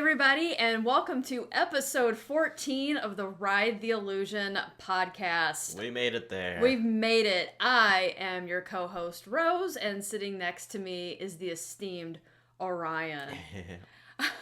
everybody, and welcome to episode 14 of the Ride the Illusion podcast. We made it there. We've made it. I am your co-host, Rose, and sitting next to me is the esteemed Orion.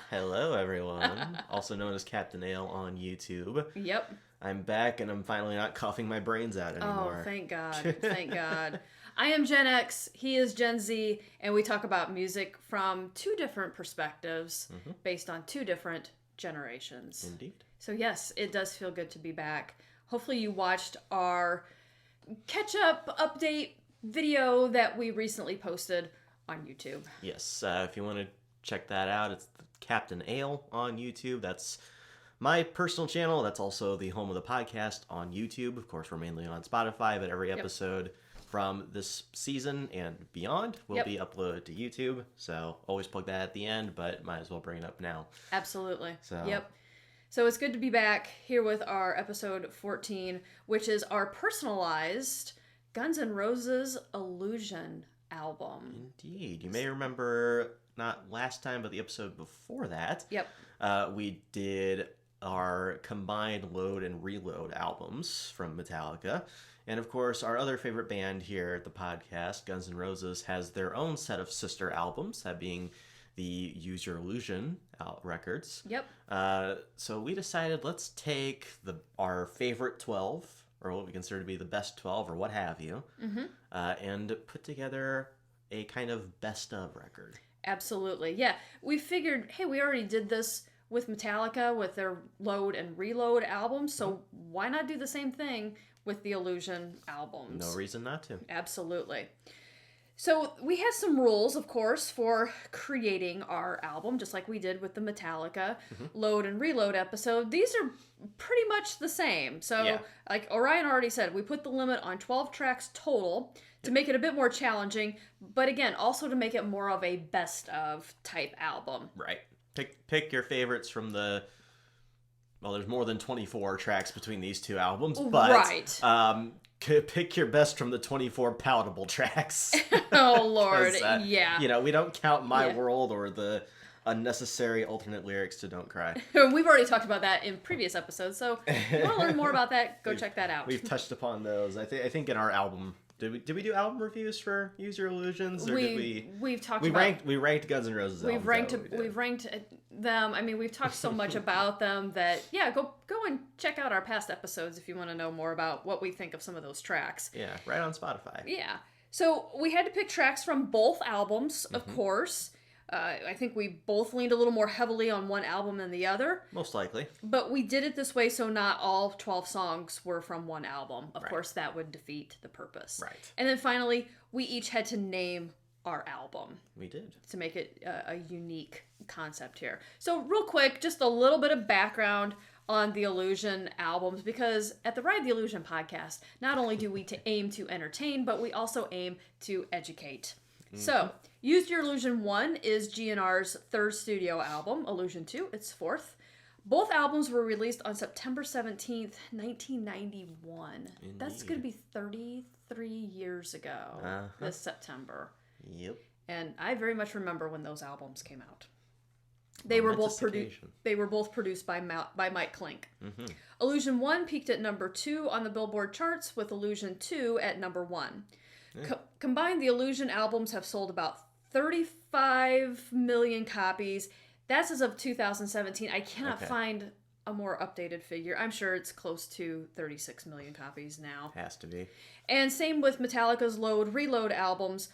Hello, everyone. Also known as Captain Ale on YouTube. Yep. I'm back, and I'm finally not coughing my brains out anymore. Oh, thank God. Thank God. I am Gen X, he is Gen Z, and we talk about music from two different perspectives based on two different generations. Indeed. So yes, it does feel good to be back. Hopefully you watched our catch-up update video that we recently posted on YouTube. Yes, if you want to check that out, it's Captain Ale on YouTube. That's my personal channel. That's also the home of the podcast on YouTube. Of course, we're mainly on Spotify, but every episode from this season and beyond will be uploaded to YouTube. So always plug that at the end, but might as well bring it up now. Absolutely. So. So it's good to be back here with our episode 14, which is our personalized Guns N' Roses Illusion album. Indeed. You may remember, not last time, but the episode before that. Yep. We did our combined Load and Reload albums from Metallica. And of course, our other favorite band here at the podcast, Guns N' Roses, has their own set of sister albums, that being the Use Your Illusion records. Yep. So we decided, let's take our favorite 12, or what we consider to be the best 12, or what have you, and put together a kind of best of record. Absolutely. Yeah. We figured, hey, we already did this with Metallica with their Load and Reload albums, so why not do the same thing with the Illusion albums? No reason not to. Absolutely. So we have some rules, of course, for creating our album, just like we did with the Metallica Load and Reload episode. These are pretty much the same. So, like Orion already said, we put the limit on 12 tracks total to make it a bit more challenging, but again, also to make it more of a best of type album. Right. Pick your favorites from the... Well, there's more than 24 tracks between these two albums, but pick your best from the 24 palatable tracks. Oh, Lord, yeah. You know, we don't count My World or the unnecessary alternate lyrics to Don't Cry. We've already talked about that in previous episodes, so if you want to learn more about that, go check that out. We've touched upon those. I think in our album... Did we do album reviews for Use Your Illusions, or we've talked we about ranked Guns N' Roses albums. We've ranked them. I mean, we've talked so much about them that go and check out our past episodes if you want to know more about what we think of some of those tracks. Yeah, right on Spotify. Yeah. So we had to pick tracks from both albums, of course. I think we both leaned a little more heavily on one album than the other. Most likely. But we did it this way so not all 12 songs were from one album. Of course, that would defeat the purpose. Right. And then finally, we each had to name our album. We did. To make it a unique concept here. So real quick, just a little bit of background on the Illusion albums, because at the Ride the Illusion podcast, not only do we aim to entertain, but we also aim to educate. So, Use Your Illusion 1 is GNR's third studio album, Illusion 2, its fourth. Both albums were released on September 17th, 1991. Indeed. That's going to be 33 years ago this September. Yep. And I very much remember when those albums came out. They were both produced by Mike Klink. Illusion 1 peaked at number 2 on the Billboard charts, with Illusion 2 at number 1. Combined, the Illusion albums have sold about 35 million copies. That's as of 2017. I cannot find a more updated figure. I'm sure it's close to 36 million copies now. Has to be. And same with Metallica's Load, Reload albums.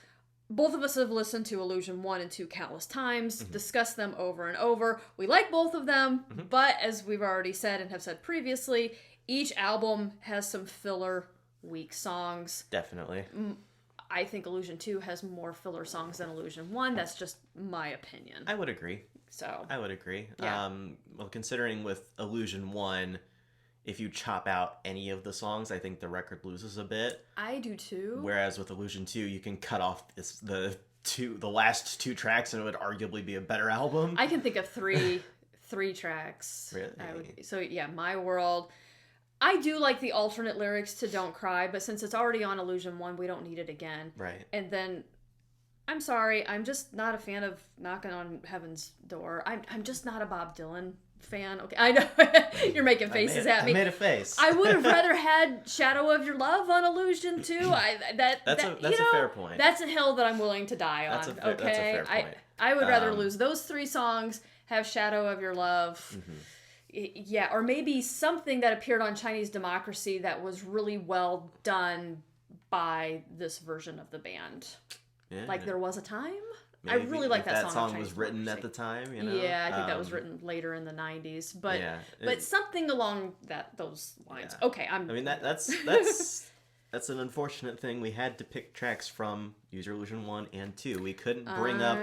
Both of us have listened to Illusion 1 and 2 countless times, discussed them over and over. We like both of them, but as we've already said and have said previously, each album has some filler, weak songs. Definitely. I think Illusion 2 has more filler songs than Illusion 1. That's just my opinion. I would agree. I would agree. Yeah. Well, considering with Illusion 1, if you chop out any of the songs, I think the record loses a bit. I do too. Whereas with Illusion 2, you can cut off the last two tracks and it would arguably be a better album. I can think of three tracks. Really? So yeah, My World. I do like the alternate lyrics to Don't Cry, but since it's already on Illusion 1, we don't need it again. Right. And then I'm sorry. I'm just not a fan of Knocking on Heaven's Door. I'm just not a Bob Dylan fan. Okay, I know you're making faces at me. I made a face. I would have rather had Shadow of Your Love on Illusion too. That's a fair point. That's a hill that I'm willing to die on. That's a fair point. I would rather lose those 3 songs, have Shadow of Your Love. Yeah, or maybe something that appeared on Chinese Democracy that was really well done by this version of the band. Yeah. Like There Was a Time. Maybe, I really like that song. That song was written at the time, you know. Yeah, I think that was written later in the 90s, but something along those lines. Yeah. Okay, I mean that's an unfortunate thing. We had to pick tracks from Use Your Illusion 1 and 2. We couldn't bring up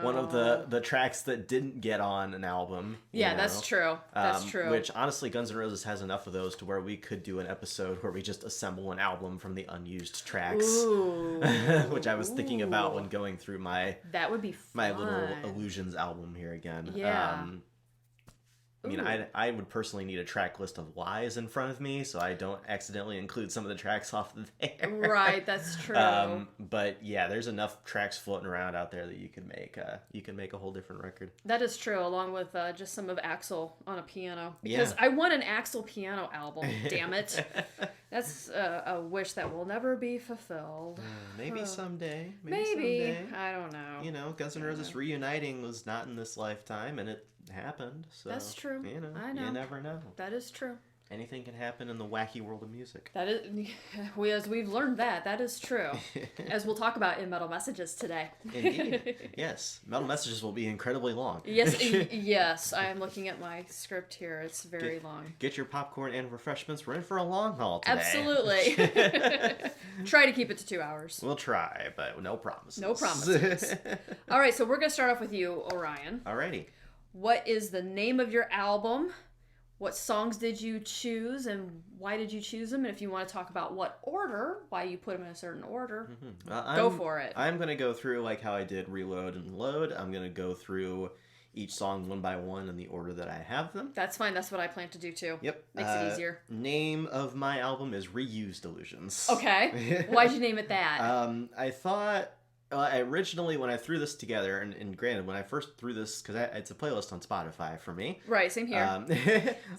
one of the tracks that didn't get on an album. Yeah, that's true. That's true. Which, honestly, Guns N' Roses has enough of those to where we could do an episode where we just assemble an album from the unused tracks. Ooh. Which I was thinking about when going through that would be fun. My little Illusions album here again. Yeah. I mean, I would personally need a track list of Lies in front of me, so I don't accidentally include some of the tracks off there. Right, that's true. But yeah, there's enough tracks floating around out there that you can make a whole different record. That is true, along with just some of Axl on a piano. Because I want an Axl piano album. Damn it, that's a wish that will never be fulfilled. Maybe someday. Maybe someday. I don't know. You know, Guns N' Roses reuniting was not in this lifetime, and it happened. So that's true. You know, I know. You never know. That is true. Anything can happen in the wacky world of music. That is, as we've learned that is true. As we'll talk about in Metal Messages today. Indeed. Yes. Metal Messages will be incredibly long. Yes. I am looking at my script here. It's very long. Get your popcorn and refreshments. We're in for a long haul today. Absolutely. Try to keep it to 2 hours. We'll try, but no promises. No promises. All right, so we're going to start off with you, Orion. Alrighty. What is the name of your album? What songs did you choose, and why did you choose them? And if you want to talk about what order, why you put them in a certain order, go for it. I'm going to go through like how I did Reload and Load. I'm going to go through each song one by one in the order that I have them. That's fine. That's what I plan to do too. Yep. Makes it easier. Name of my album is Reused Illusions. Okay. Why'd you name it that? I thought... originally, when I threw this together, and granted, when I first threw this, because it's a playlist on Spotify for me. Right, same here.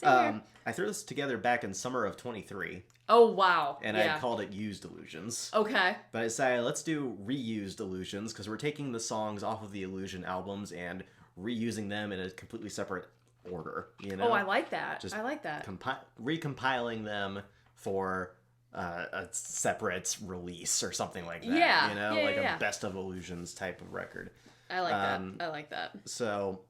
I threw this together back in summer of 23. Oh, wow. And I called it Used Illusions. Okay. But I decided, let's do Reused Illusions, because we're taking the songs off of the Illusion albums and reusing them in a completely separate order, you know? Oh, I like that. I like that. Recompiling them for... a separate release or something like that. Yeah. You know, a Best of Illusions type of record. I like that. I like that. So,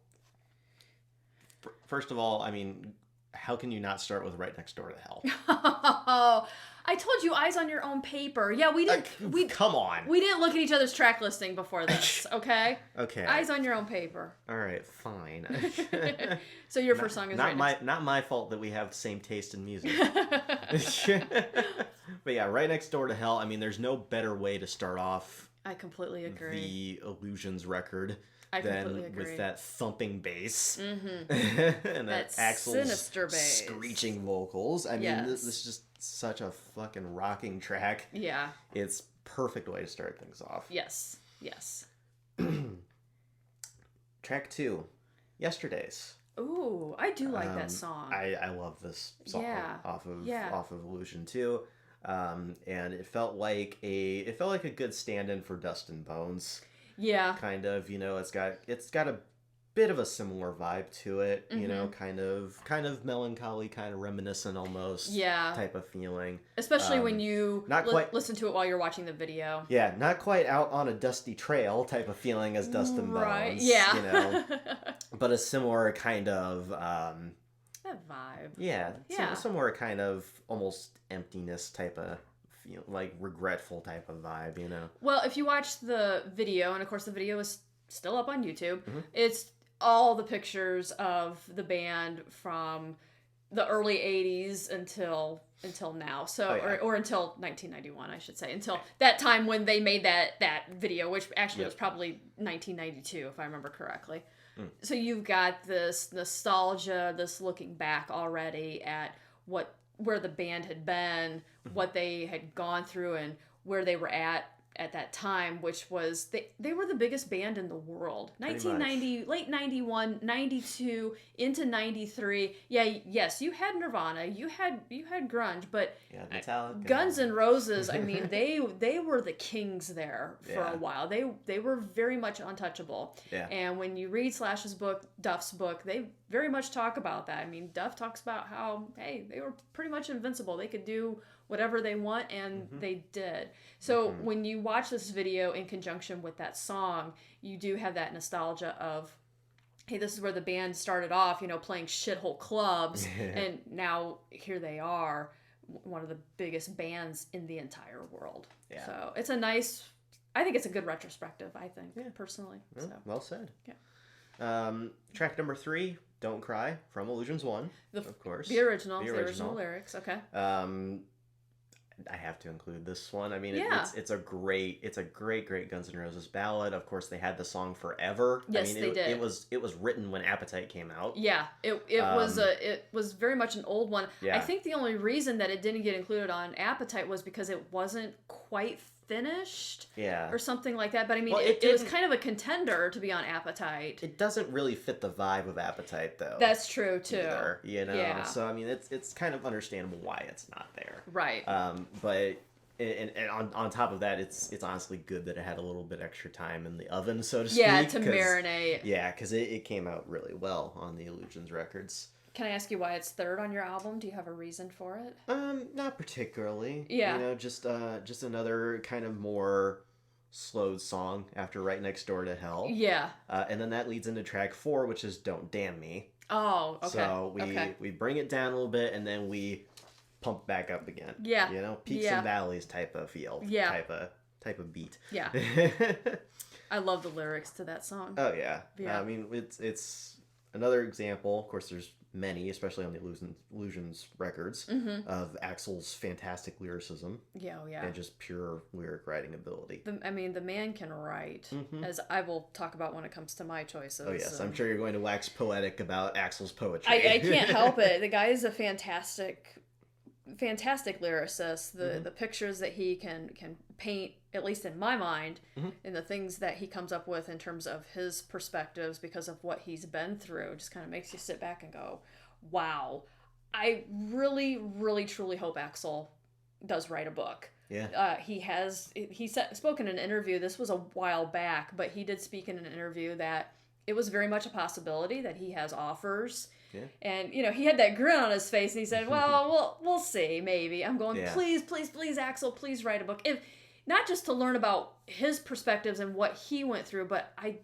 first of all, I mean, how can you not start with Right Next Door to Hell? Oh, I told you, eyes on your own paper. Yeah, we didn't. Come on. We didn't look at each other's track listing before this. Okay. Okay. Eyes on your own paper. All right, fine. So your first song is not my fault that we have the same taste in music. But yeah, Right Next Door to Hell. I mean, there's no better way to start off. I completely agree. The Illusions record. Agree. With that thumping bass. Mm-hmm. And that Axl's sinister bass. Screeching vocals. I mean, this is just such a fucking rocking track. Yeah. It's perfect way to start things off. Yes. Track 2, Yesterdays. Ooh, I do like that song. I love this song off of Illusion 2. And it felt like a good stand-in for Dust and Bones. Yeah. Kind of, you know, it's got a bit of a similar vibe to it, you know, kind of melancholy, kind of reminiscent almost type of feeling. Especially when you listen to it while you're watching the video. Yeah, not quite out on a dusty trail type of feeling as Dust and Bones. Yeah. You know, but a similar kind of... that vibe. Yeah. Similar kind of almost emptiness type of... feel, like regretful type of vibe, you know. Well, if you watch the video, and of course the video is still up on YouTube, it's all the pictures of the band from the early 80s until now. So or until 1991, I should say. Until that time when they made that video, which actually was probably 1992 if I remember correctly. So you've got this nostalgia, this looking back already at where the band had been, what they had gone through, and where they were at at that time, which was they were the biggest band in the world. Pretty 1990, late 91, 92 into 93. Yeah, yes, you had Nirvana, you had grunge, but Metallica, Guns N' Roses, I mean, they were the kings there for a while. They were very much untouchable. Yeah. And when you read Slash's book, Duff's book, they very much talk about that. I mean, Duff talks about how, hey, they were pretty much invincible. They could do whatever they want, and they did. So when you watch this video in conjunction with that song, you do have that nostalgia of, hey, this is where the band started off, playing shithole clubs, and now here they are, one of the biggest bands in the entire world. Yeah. So it's I think it's a good retrospective, personally. Yeah, so. Well said. Yeah. Track number 3, Don't Cry, from Illusions 1, of course. The original lyrics, okay. I have to include this one. I mean, it's a great Guns N' Roses ballad. Of course, they had the song Forever. Yes, they did. It was written when Appetite came out. Yeah, it was very much an old one. Yeah. I think the only reason that it didn't get included on Appetite was because it wasn't quite finished. Yeah. Or something like that. But I mean, it was kind of a contender to be on Appetite. It doesn't really fit the vibe of Appetite, though. That's true too. Either, Yeah. So I mean, it's kind of understandable why it's not there. Right. But and on top of that, it's honestly good that it had a little bit extra time in the oven, so to speak. Yeah, to marinate. Yeah, because it came out really well on the Illusions records. Can I ask you why it's third on your album? Do you have a reason for it? Not particularly. Yeah. Just another kind of more slowed song after Right Next Door to Hell. Yeah. And then that leads into track 4, which is Don't Damn Me. Oh, okay. So we bring it down a little bit, and then we pump back up again. Yeah. Peaks and valleys type of feel. Yeah. Type of beat. Yeah. I love the lyrics to that song. Oh yeah. I mean, it's another example. Of course, there's many, especially on the Illusions records, of Axl's fantastic lyricism. Yeah, and just pure lyric writing ability. The man can write, as I will talk about when it comes to my choices. Oh yes, I'm sure you're going to wax poetic about Axl's poetry. I can't help it. The guy is a fantastic lyricist. The pictures that he can paint, at least in my mind, and the things that he comes up with in terms of his perspectives because of what he's been through, just kind of makes you sit back and go, wow. I really, really, truly hope Axl does write a book. Yeah. He spoke in an interview, this was a while back, but he did speak in an interview that it was very much a possibility that he has offers. Yeah. And, he had that grin on his face, and he said, well, we'll see, maybe. I'm going, please, Axl, please write a book. Not just to learn about his perspectives and what he went through, but I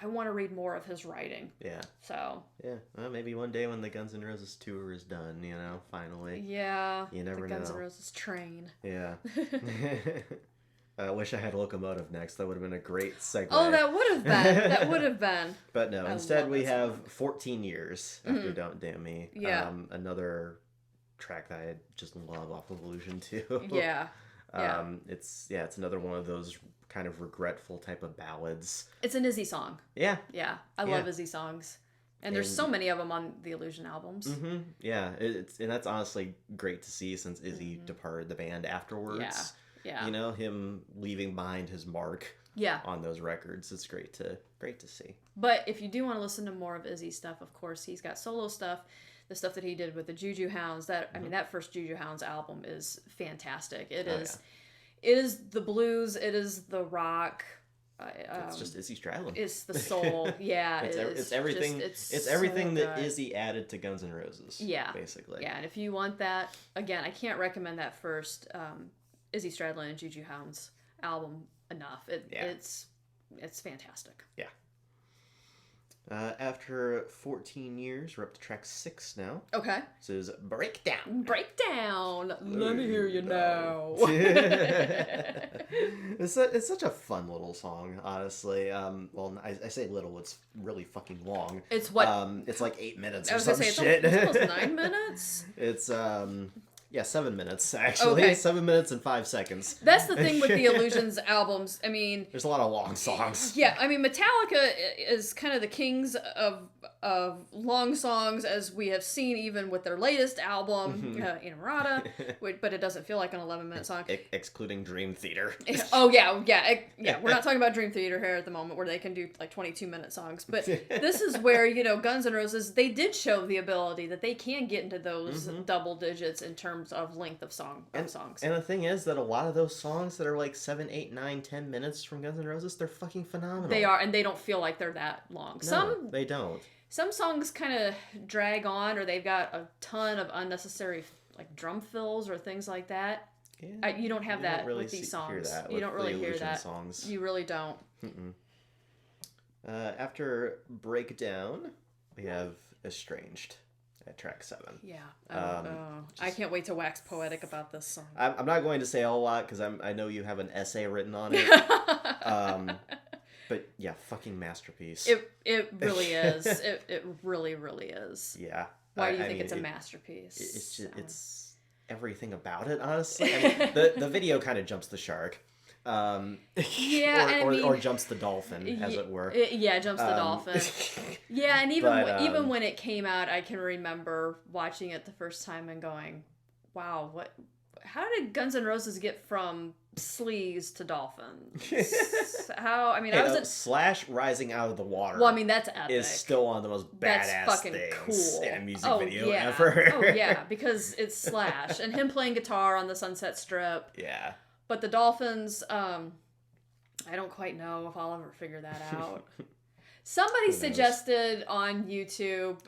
want to read more of his writing. Yeah. So. Yeah. Well, maybe one day when the Guns N' Roses tour is done, finally. Yeah. You never know. The Guns N' Roses train. Yeah. I wish I had Locomotive next. That would have been a great segue. Oh, that would have been. But no, instead we have 14 Years after Don't Damn Me. Yeah. Another track that I just love off of Illusion 2. Yeah. It's another one of those kind of regretful type of ballads. It's an Izzy song. Yeah. Yeah. I love Izzy songs. And there's so many of them on the Illusion albums. Yeah. And that's honestly great to see since Izzy departed the band afterwards. Yeah. Him leaving behind his mark on those records. It's great to see. But if you do want to listen to more of Izzy's stuff, of course, he's got solo stuff. The stuff that he did with the Juju Hounds, that first Juju Hounds album is fantastic. It is the blues, it is the rock. It's just Izzy Stradlin. It's the soul. Yeah, it's everything. It's everything that Izzy added to Guns N' Roses. Yeah, basically. Yeah, and if you want that, again, I can't recommend that first Izzy Stradlin and Juju Hounds album enough. It's fantastic. Yeah. After 14 years, we're up to track 6 now. Okay. This is Breakdown. Breakdown. Let me hear you now. It's such a fun little song, honestly. Well, I say little, it's really fucking long. It's what? It's like 8 minutes or some shit. It's almost 9 minutes? It's, 7 minutes, actually. Okay. 7 minutes and 5 seconds. That's the thing with the Illusions albums. I mean... There's a lot of long songs. Yeah, I mean, Metallica is kind of the kings of long songs as we have seen even with their latest album, Inamorata, but it doesn't feel like an 11-minute song. Excluding Dream Theater. Oh, yeah. We're not talking about Dream Theater here at the moment where they can do like 22-minute songs. But this is where, Guns N' Roses, they did show the ability that they can get into those double digits in terms of length of songs. And the thing is that a lot of those songs that are like 7, 8, 9, 10 minutes from Guns N' Roses, they're fucking phenomenal. They are, and they don't feel like they're that long. No, they don't. Some songs kind of drag on, or they've got a ton of unnecessary like drum fills or things like that. Yeah, you don't have that with these songs. You don't really hear that. Songs. You really don't. After Breakdown, we have Estranged at track 7. Yeah. I can't wait to wax poetic about this song. I'm not going to say a whole lot because I know you have an essay written on it. But yeah, fucking masterpiece. It really is. It really, really is. Yeah. Why do you think it's a masterpiece? It's just, it's everything about it, honestly. The video kind of jumps the shark. Or jumps the dolphin, as it were. Jumps the dolphin. Yeah, and even when it came out, I can remember watching it the first time and going, "Wow, how did Guns N' Roses get from sleaze to dolphins?" Slash rising out of the water. Well, I mean, that's epic. Is still one of the most badass things in a music video ever. Oh yeah, because it's Slash and him playing guitar on the Sunset Strip. Yeah. But the dolphins, I don't quite know if I'll ever figure that out. Somebody suggested on YouTube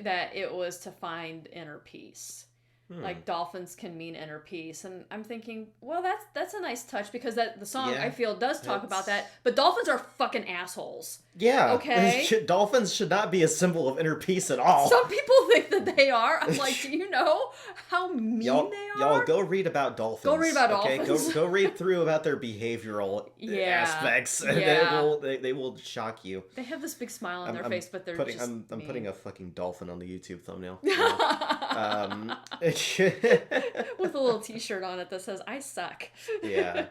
that it was to find inner peace. Like dolphins can mean inner peace, and I'm thinking, well, that's a nice touch because the song I feel does talk about that. But dolphins are fucking assholes. Yeah. Okay. Dolphins should not be a symbol of inner peace at all. Some people think that they are. I'm like, do you know how mean they are? Y'all go read about dolphins. Go read about dolphins. Go read through about their behavioral aspects. Yeah. They will shock you. They have this big smile on their face, but they're just I'm putting a fucking dolphin on the YouTube thumbnail. With a little t-shirt on it that says "I suck." Yeah.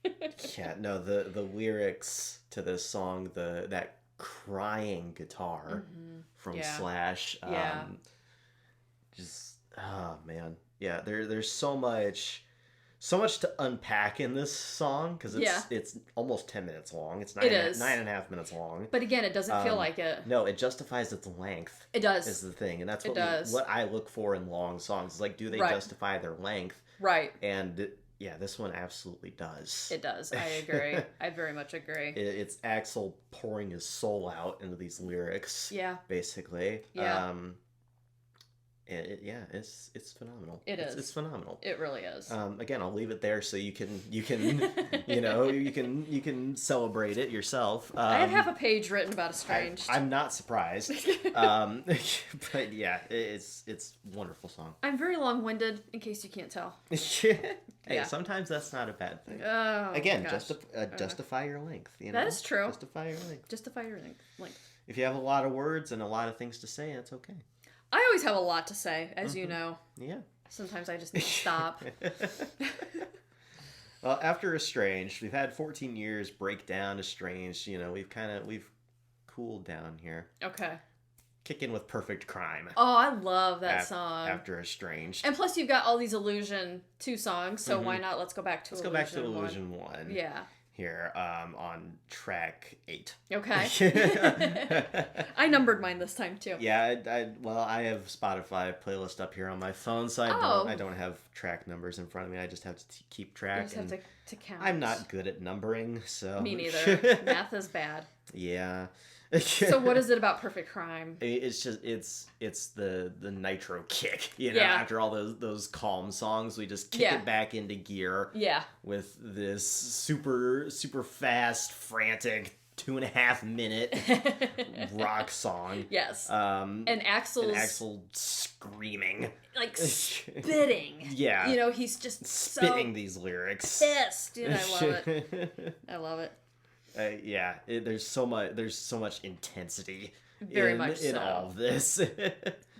The lyrics to this song, that crying guitar from Slash. Just man. Yeah, there's so much to unpack in this song because it's almost 10 minutes long. It's 9.5 minutes long. But again, it doesn't feel like it. No, it justifies its length. It does. Is the thing, and that's what I look for in long songs. Is like, do they justify their length? Right. And this one absolutely does. It does. I agree. I very much agree. It's Axl pouring his soul out into these lyrics. Yeah. Basically. Yeah. It's phenomenal. It's phenomenal. It really is. Again, I'll leave it there so you can you can celebrate it yourself. I have half a page written about Estranged. I'm not surprised. But yeah, it's a wonderful song. I'm very long-winded, in case you can't tell. Hey, sometimes that's not a bad thing. Oh, again, justify your length. That is true. Justify your length. Justify your length. If you have a lot of words and a lot of things to say, that's okay. I always have a lot to say, as you know. Yeah. Sometimes I just need to stop. Well, after Estranged, we've had 14 years, Breakdown, Estranged. We've cooled down here. Okay. Kick in with Perfect Crime. Oh, I love that song. After Estranged. And plus you've got all these Illusion 2 songs, so why not? Let's go back to Illusion 1. Let's go back to Illusion 1. Yeah. Here on track 8. Okay. I numbered mine this time too. Yeah, I have Spotify playlist up here on my phone, so I don't have track numbers in front of me. I just have to keep track. You just have to count. I'm not good at numbering, so me neither. Math is bad. Yeah. So what is it about Perfect Crime? It's just it's the nitro kick, after all those calm songs, we just kick it back into gear. Yeah. With this super fast, frantic 2.5 minute rock song. Yes. And Axl screaming. Like spitting. Yeah. He's just spitting these lyrics. Pissed. Dude, I love it. I love it. There's so much intensity in all of this.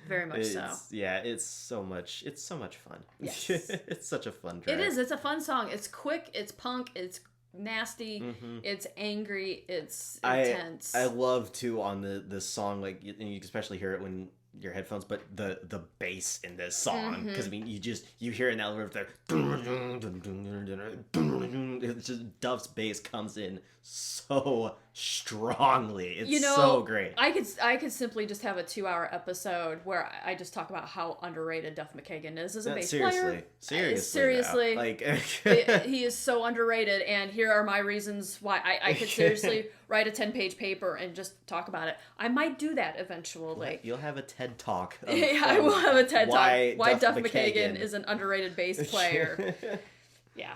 Very much so. Yeah, it's so much fun. Yes. It's such a fun track. It is. It's a fun song. It's quick. It's punk. It's nasty. It's angry. It's intense. I love too on this song, like, and you especially hear it when your headphones, but the bass in this song, because I mean you hear it now there. It's just Duff's bass comes in so strongly. It's so great. I could simply just have a 2-hour episode where I just talk about how underrated Duff McKagan is as a bass player. Seriously, like he is so underrated, and here are my reasons why I could seriously write a 10-page paper and just talk about it. I might do that eventually. You'll have a TED Talk. I will have a TED Talk. Why Duff McKagan is an underrated bass player. Yeah.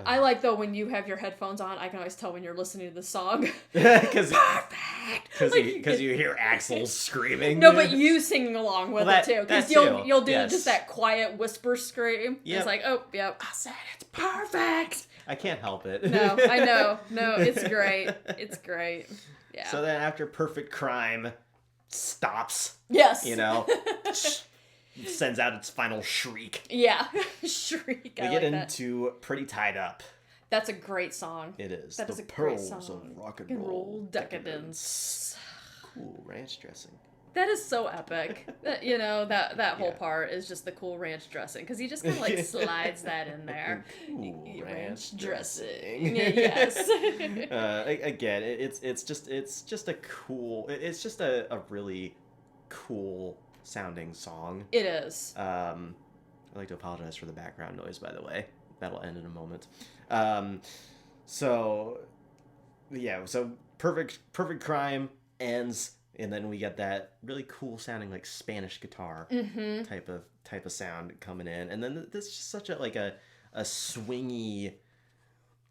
I like, though, when you have your headphones on, I can always tell when you're listening to the song. Because Perfect! You hear Axl screaming. No, but you singing along with it, too. Because you'll do just that quiet whisper scream. Yep. It's like, oh, yep. I said it's perfect! I can't help it. No, I know. No, it's great. It's great. Yeah. So then after Perfect Crime stops. Yes. Sends out its final shriek. Yeah. Shriek. We get into Pretty Tied Up. That's a great song. It is. That is a great song. Of rock and roll decadence. Cool ranch dressing. That is so epic. That whole part is just the Cool Ranch dressing, because he just kind of like slides that in there. Cool ranch dressing. Yes. Again, it's just a really cool sounding song. It is. I'd like to apologize for the background noise, by the way. That'll end in a moment. So Perfect Crime ends, and then we get that really cool sounding like Spanish guitar type of sound coming in, and then this is just such a swingy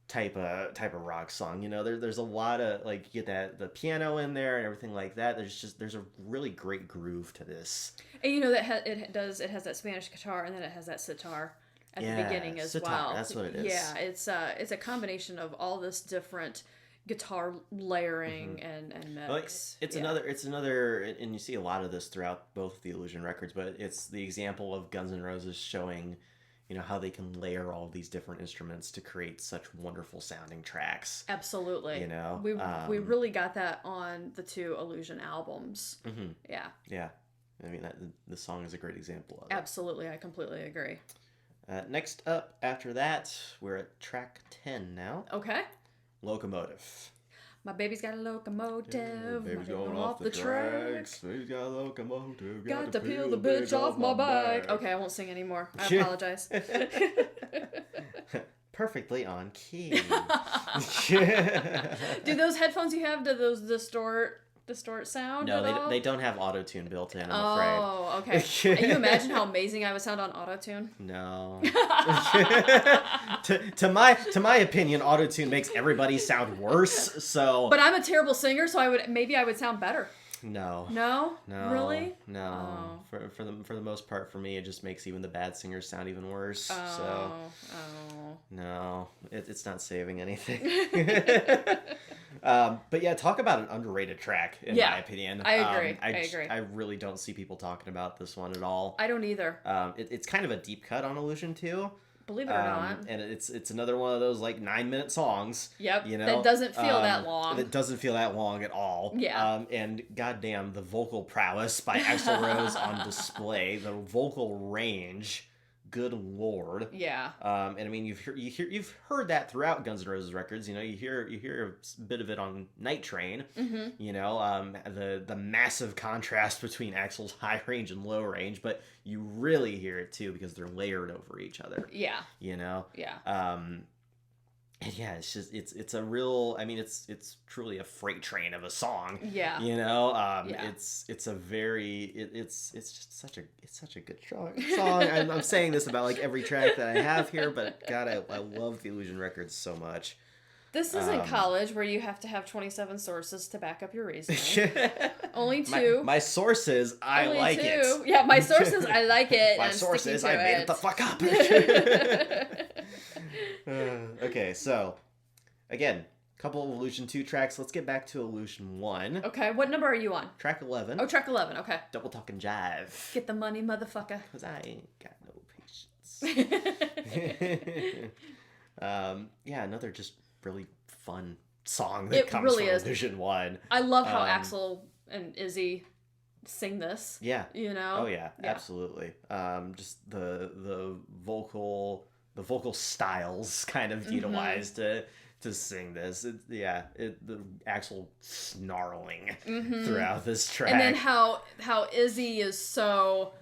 type of rock song. There's a lot of, like, you get the piano in there and everything like that. There's a really great groove to this. And it has that Spanish guitar, and then it has that sitar at the beginning as sitar, well. That's what it is. Yeah, it's a combination of all this different guitar layering and mix. Well, it's another, and you see a lot of this throughout both the Illusion records, but it's the example of Guns N' Roses showing how they can layer all these different instruments to create such wonderful sounding tracks. Absolutely. We really got that on the 2 Illusion albums. Mm-hmm. Yeah. Yeah. I mean, the song is a great example of it. Absolutely. I completely agree. Next up, after that, we're at track 10 now. Okay. Locomotive. My baby's got a locomotive. Yeah, baby's going off the tracks. Baby's got a locomotive. Got to peel the bitch off my back. Okay, I won't sing anymore. I apologize. Perfectly on key. Do those headphones you have, do those distort sound? No, they don't have auto-tune built in, I'm afraid. Oh, okay. Can you imagine how amazing I would sound on auto-tune? No. to my opinion, auto-tune makes everybody sound worse. So. But I'm a terrible singer, so I would sound better. No. No? Really? No. Oh. For the most part, for me, it just makes even the bad singers sound even worse. Oh. No, it's not saving anything. But yeah, talk about an underrated track, in my opinion. I agree. I agree. I really don't see people talking about this one at all. I don't either. It's kind of a deep cut on Illusion 2. Believe it or not. And it's another one of those 9-minute songs. Yep. That doesn't feel that long. It doesn't feel that long at all. Yeah. And goddamn, the vocal prowess by Axl Rose on display, the vocal range. Good lord. Yeah. And I mean, you've heard that throughout Guns N' Roses records. You hear a bit of it on Night Train. Mm-hmm. The massive contrast between Axl's high range and low range, but you really hear it too because they're layered over each other. Yeah. Yeah. And yeah, it's just it's a real. I mean, it's truly a freight train of a song. Yeah. It's just such a good song. I'm saying this about every track that I have here, but God, I love the Illusion records so much. This isn't college where you have to have 27 sources to back up your reasoning. Only 2. My sources, I like it. Yeah, my sources, I like it. My sources, I made it the fuck up. Okay, so again, a couple of Illusion 2 tracks. Let's get back to Illusion 1. Okay, what number are you on? Track 11. Oh, track 11, okay. Double Talkin' Jive. Get the money, motherfucker. Because I ain't got no patience. Yeah, another just really fun song that comes from Illusion 1. I love how Axl and Izzy sing this. Yeah. You know? Oh yeah, absolutely. Just the vocal styles kind of utilized to sing this. The Axl snarling throughout this track. And then how Izzy is so,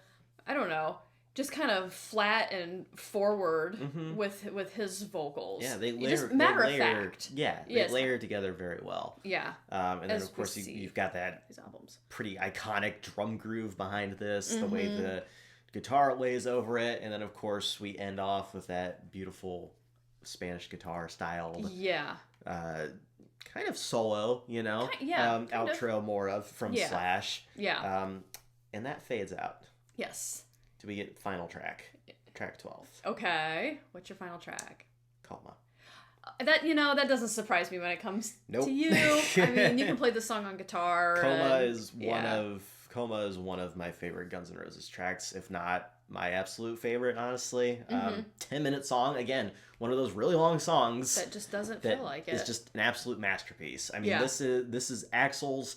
I don't know, just kind of flat and forward with his vocals. Yeah, they layer, just matter of fact. Yeah, they layer together very well. Yeah. And then of course you've got that pretty iconic drum groove behind this, the way the guitar lays over it, and then of course we end off with that beautiful Spanish guitar styled kind of solo, outro more of from Slash. Yeah. And that fades out. Yes. Do we get final track 12? Okay. What's your final track? Coma. That doesn't surprise me when it comes to you. I mean, you can play the song on guitar. Coma is one of my favorite Guns N' Roses tracks, if not my absolute favorite, honestly. 10-minute song, again, one of those really long songs that just doesn't feel like it. It's just an absolute masterpiece. I mean, this is Axl's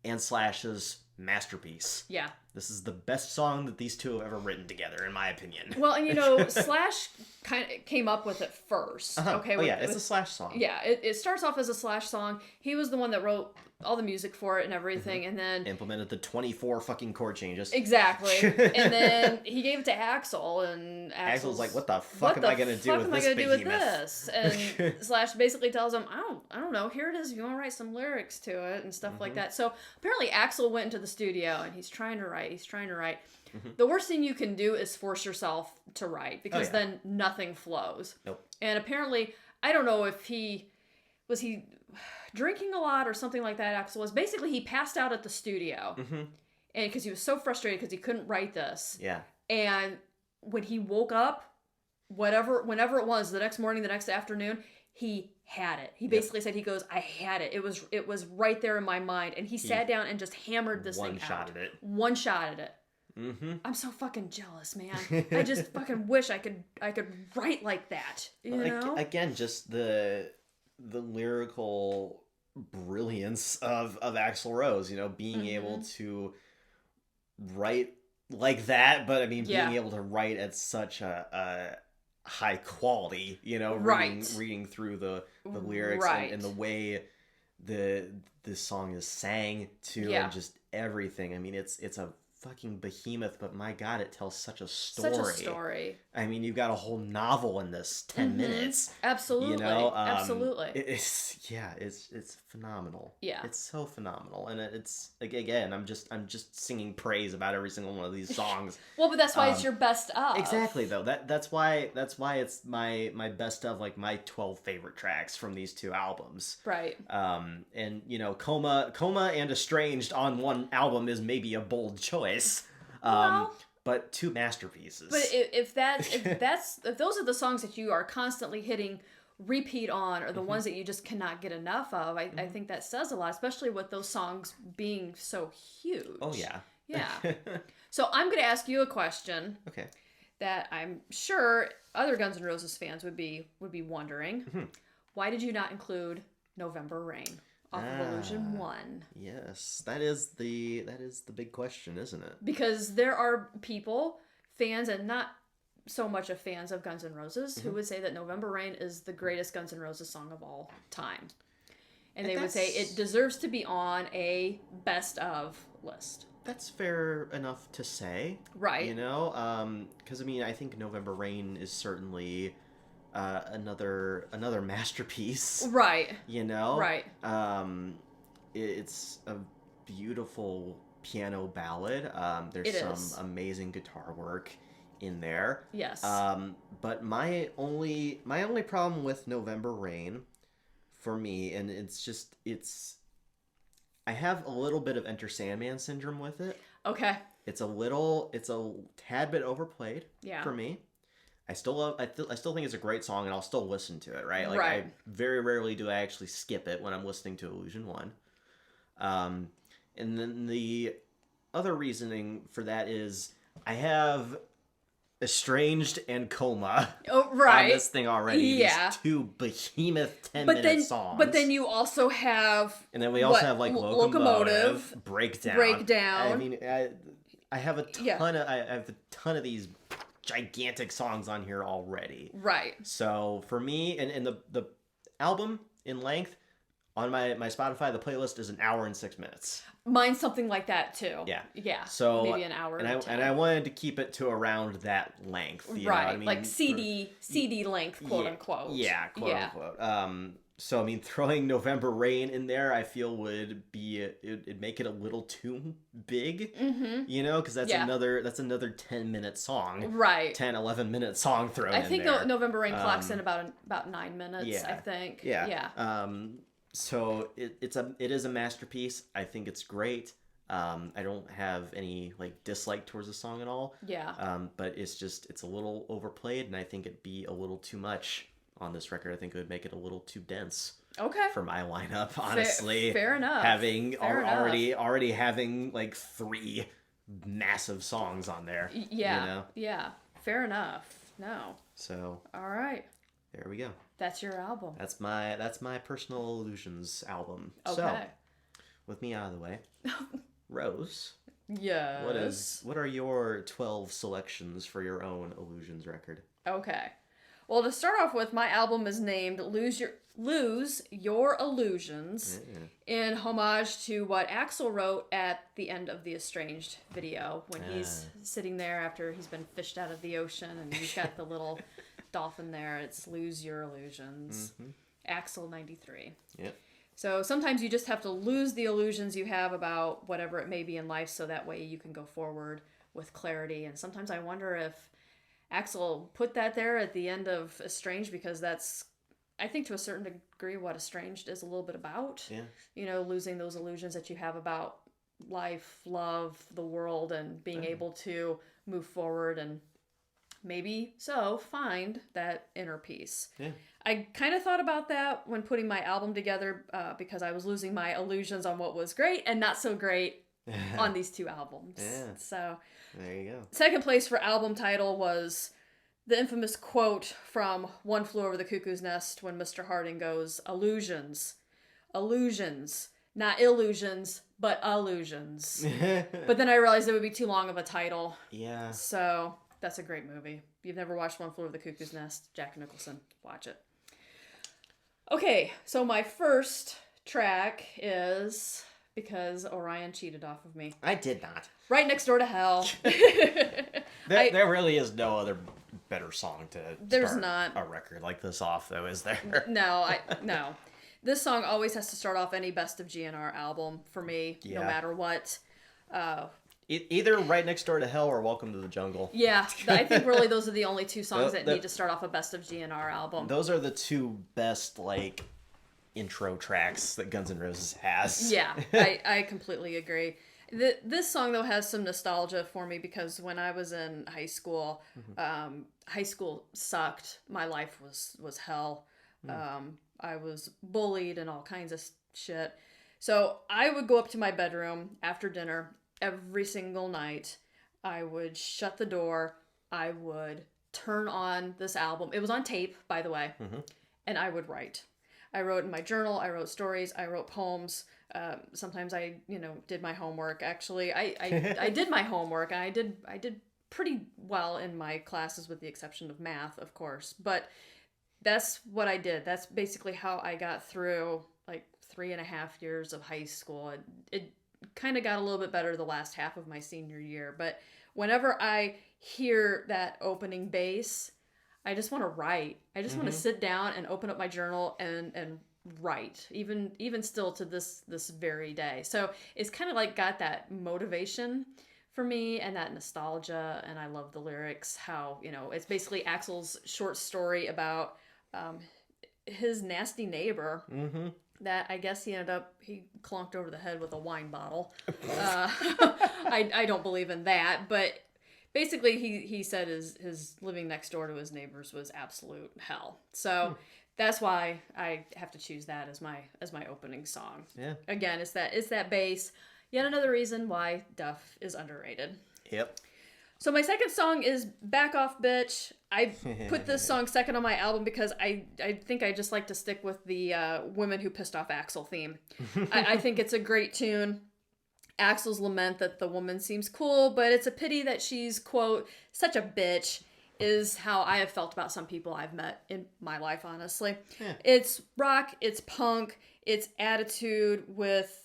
and Slash's masterpiece. Yeah. This is the best song that these two have ever written together, in my opinion. Well, and Slash kind of came up with it first. Okay. It's a Slash song. Yeah, it starts off as a Slash song. He was the one that wrote all the music for it and everything, and then implemented the 24 fucking chord changes. Exactly. And then he gave it to Axl, and Axl's like, "What the fuck am I gonna do with this behemoth?" And Slash basically tells him, "I don't know. Here it is. If you want to write some lyrics to it and stuff like that." So apparently Axl went into the studio and he's trying to write. The worst thing you can do is force yourself to write, because then nothing flows. Nope. And apparently, I don't know if he was drinking a lot or something like that. Axl was basically, he passed out at the studio, and because he was so frustrated because he couldn't write this. Yeah. And when he woke up, whenever it was, the next morning, the next afternoon, he had it. He basically said, he goes, "I had it. It was right there in my mind." And he sat down and just hammered this thing out. One shot at it. I'm so fucking jealous, man. I just fucking wish I could write like that. You know? Again, just the lyrical brilliance of Axl Rose, being able to write like that, but I mean, being able to write at such a high quality, reading through the lyrics and the way this song is sang to, and just everything. I mean, it's a fucking behemoth, but my God, it tells such a story. I mean, you've got a whole novel in this 10 minutes. Absolutely. Absolutely. It's phenomenal. Yeah. It's so phenomenal. And it's, again, I'm just singing praise about every single one of these songs. Well, but that's why it's your best of. Exactly, though. That's why it's my best of, like, my 12 favorite tracks from these two albums. Right. And Coma and Estranged on one album is maybe a bold choice. But two masterpieces. But if those are the songs that you are constantly hitting repeat on, or the ones that you just cannot get enough of, I think that says a lot, especially with those songs being so huge. Oh yeah. Yeah. So I'm going to ask you a question. Okay. That I'm sure other Guns N' Roses fans would be wondering. Why did you not include November Rain off of Illusion 1? Yes, that is the big question, isn't it? Because there are people, fans, and not so much of fans of Guns N' Roses, who would say that November Rain is the greatest Guns N' Roses song of all time. And they would say it deserves to be on a best of list. That's fair enough to say. Right. Because I mean, I think November Rain is certainly another masterpiece. Right. Right. It's a beautiful piano ballad. There's some amazing guitar work in there. Yes. But my only problem with November Rain, for me, and it's I have a little bit of Enter Sandman syndrome with it. Okay. It's a tad bit overplayed for me. I still think it's a great song, and I'll still listen to it, right? Like, I very rarely do I actually skip it when I'm listening to Illusion 1. And then the other reasoning for that is I have Estranged and Coma on this thing already. Yeah. These two behemoth 10-minute songs. But then you also have... And then we also have, like, Locomotive, Breakdown. I mean, I have a ton of... I have a ton of these gigantic songs on here already. Right. So, for me, and the album in length, on my Spotify, the playlist is 1 hour and 6 minutes. Mine's something like that too. Yeah. So maybe 1 hour. And I wanted to keep it to around that length. You know what I mean? Like CD length, quote unquote. Yeah, quote unquote. So I mean, throwing November Rain in there, I feel would be it'd make it a little too big. You know, because that's another 10-minute song. Right. 10-11 minute song thrown in there. I think November Rain clocks in about 9 minutes. I think. Yeah. So it is a masterpiece. I think it's great. I don't have any like dislike towards the song at all. Yeah. But it's a little overplayed, and I think it'd be a little too much on this record. I think it would make it a little too dense. Okay. For my lineup, honestly. Fair enough. Already having like 3 massive songs on there. Yeah. You know? Yeah. Fair enough. No. So. All right. There we go. That's your album. That's my Personal Illusions album. Okay. So, with me out of the way, Rose. Yes. What are your 12 selections for your own Illusions record? Okay. Well, to start off with, my album is named Lose Your Illusions in homage to what Axl wrote at the end of the Estranged video when he's sitting there after he's been fished out of the ocean and he's got the little dolphin there. It's Lose Your Illusions. Axl 93. Yep. So sometimes you just have to lose the illusions you have about whatever it may be in life so that way you can go forward with clarity. And sometimes I wonder if Axl put that there at the end of Estranged because that's, I think to a certain degree, what Estranged is a little bit about. Yeah. You know, losing those illusions that you have about life, love, the world, and being able to move forward and maybe find that inner peace. Yeah. I kind of thought about that when putting my album together because I was losing my illusions on what was great and not so great on these 2 albums. Yeah. So there you go. Second place for album title was the infamous quote from One Flew Over the Cuckoo's Nest when Mr. Harding goes, "Illusions. Illusions. Not illusions, but illusions." But then I realized it would be too long of a title. Yeah. So that's a great movie. If you've never watched One Flew Over the Cuckoo's Nest, Jack Nicholson, watch it. Okay, so my first track is Because Orion Cheated Off of Me. I did not. Right Next Door to Hell. There really is no other better song to start a record like this off, though, is there? No. This song always has to start off any Best of GNR album for me, no matter what. Either Right Next Door to Hell or Welcome to the Jungle. Yeah, I think really those are the only 2 songs that need to start off a Best of GNR album. Those are the 2 best, like, intro tracks that Guns N' Roses has. Yeah, I completely agree. This song, though, has some nostalgia for me because when I was in high school, high school sucked. My life was hell. I was bullied and all kinds of shit. So I would go up to my bedroom after dinner every single night. I would shut the door. I would turn on this album. It was on tape, by the way. And I would write. I wrote in my journal. I wrote stories. I wrote poems. Sometimes I, did my homework. Actually, I did my homework, and I did pretty well in my classes, with the exception of math, of course. But that's what I did. That's basically how I got through like 3.5 years of high school. It kind of got a little bit better the last half of my senior year. But whenever I hear that opening bass, I just want to write. I just want to sit down and open up my journal and write, even still to this very day. So it's kind of like got that motivation for me and that nostalgia, and I love the lyrics, how, it's basically Axl's short story about his nasty neighbor that I guess he clunked over the head with a wine bottle. I don't believe in that, but basically he said his living next door to his neighbors was absolute hell. So that's why I have to choose that as my opening song. Yeah. Again, it's that bass. Yet another reason why Duff is underrated. Yep. So my second song is Back Off Bitch. I put this song second on my album because I think I just like to stick with the Women Who Pissed Off Axl theme. I think it's a great tune. Axl's lament that the woman seems cool, but it's a pity that she's, quote, such a bitch, is how I have felt about some people I've met in my life, honestly. Yeah. It's rock, it's punk, it's attitude with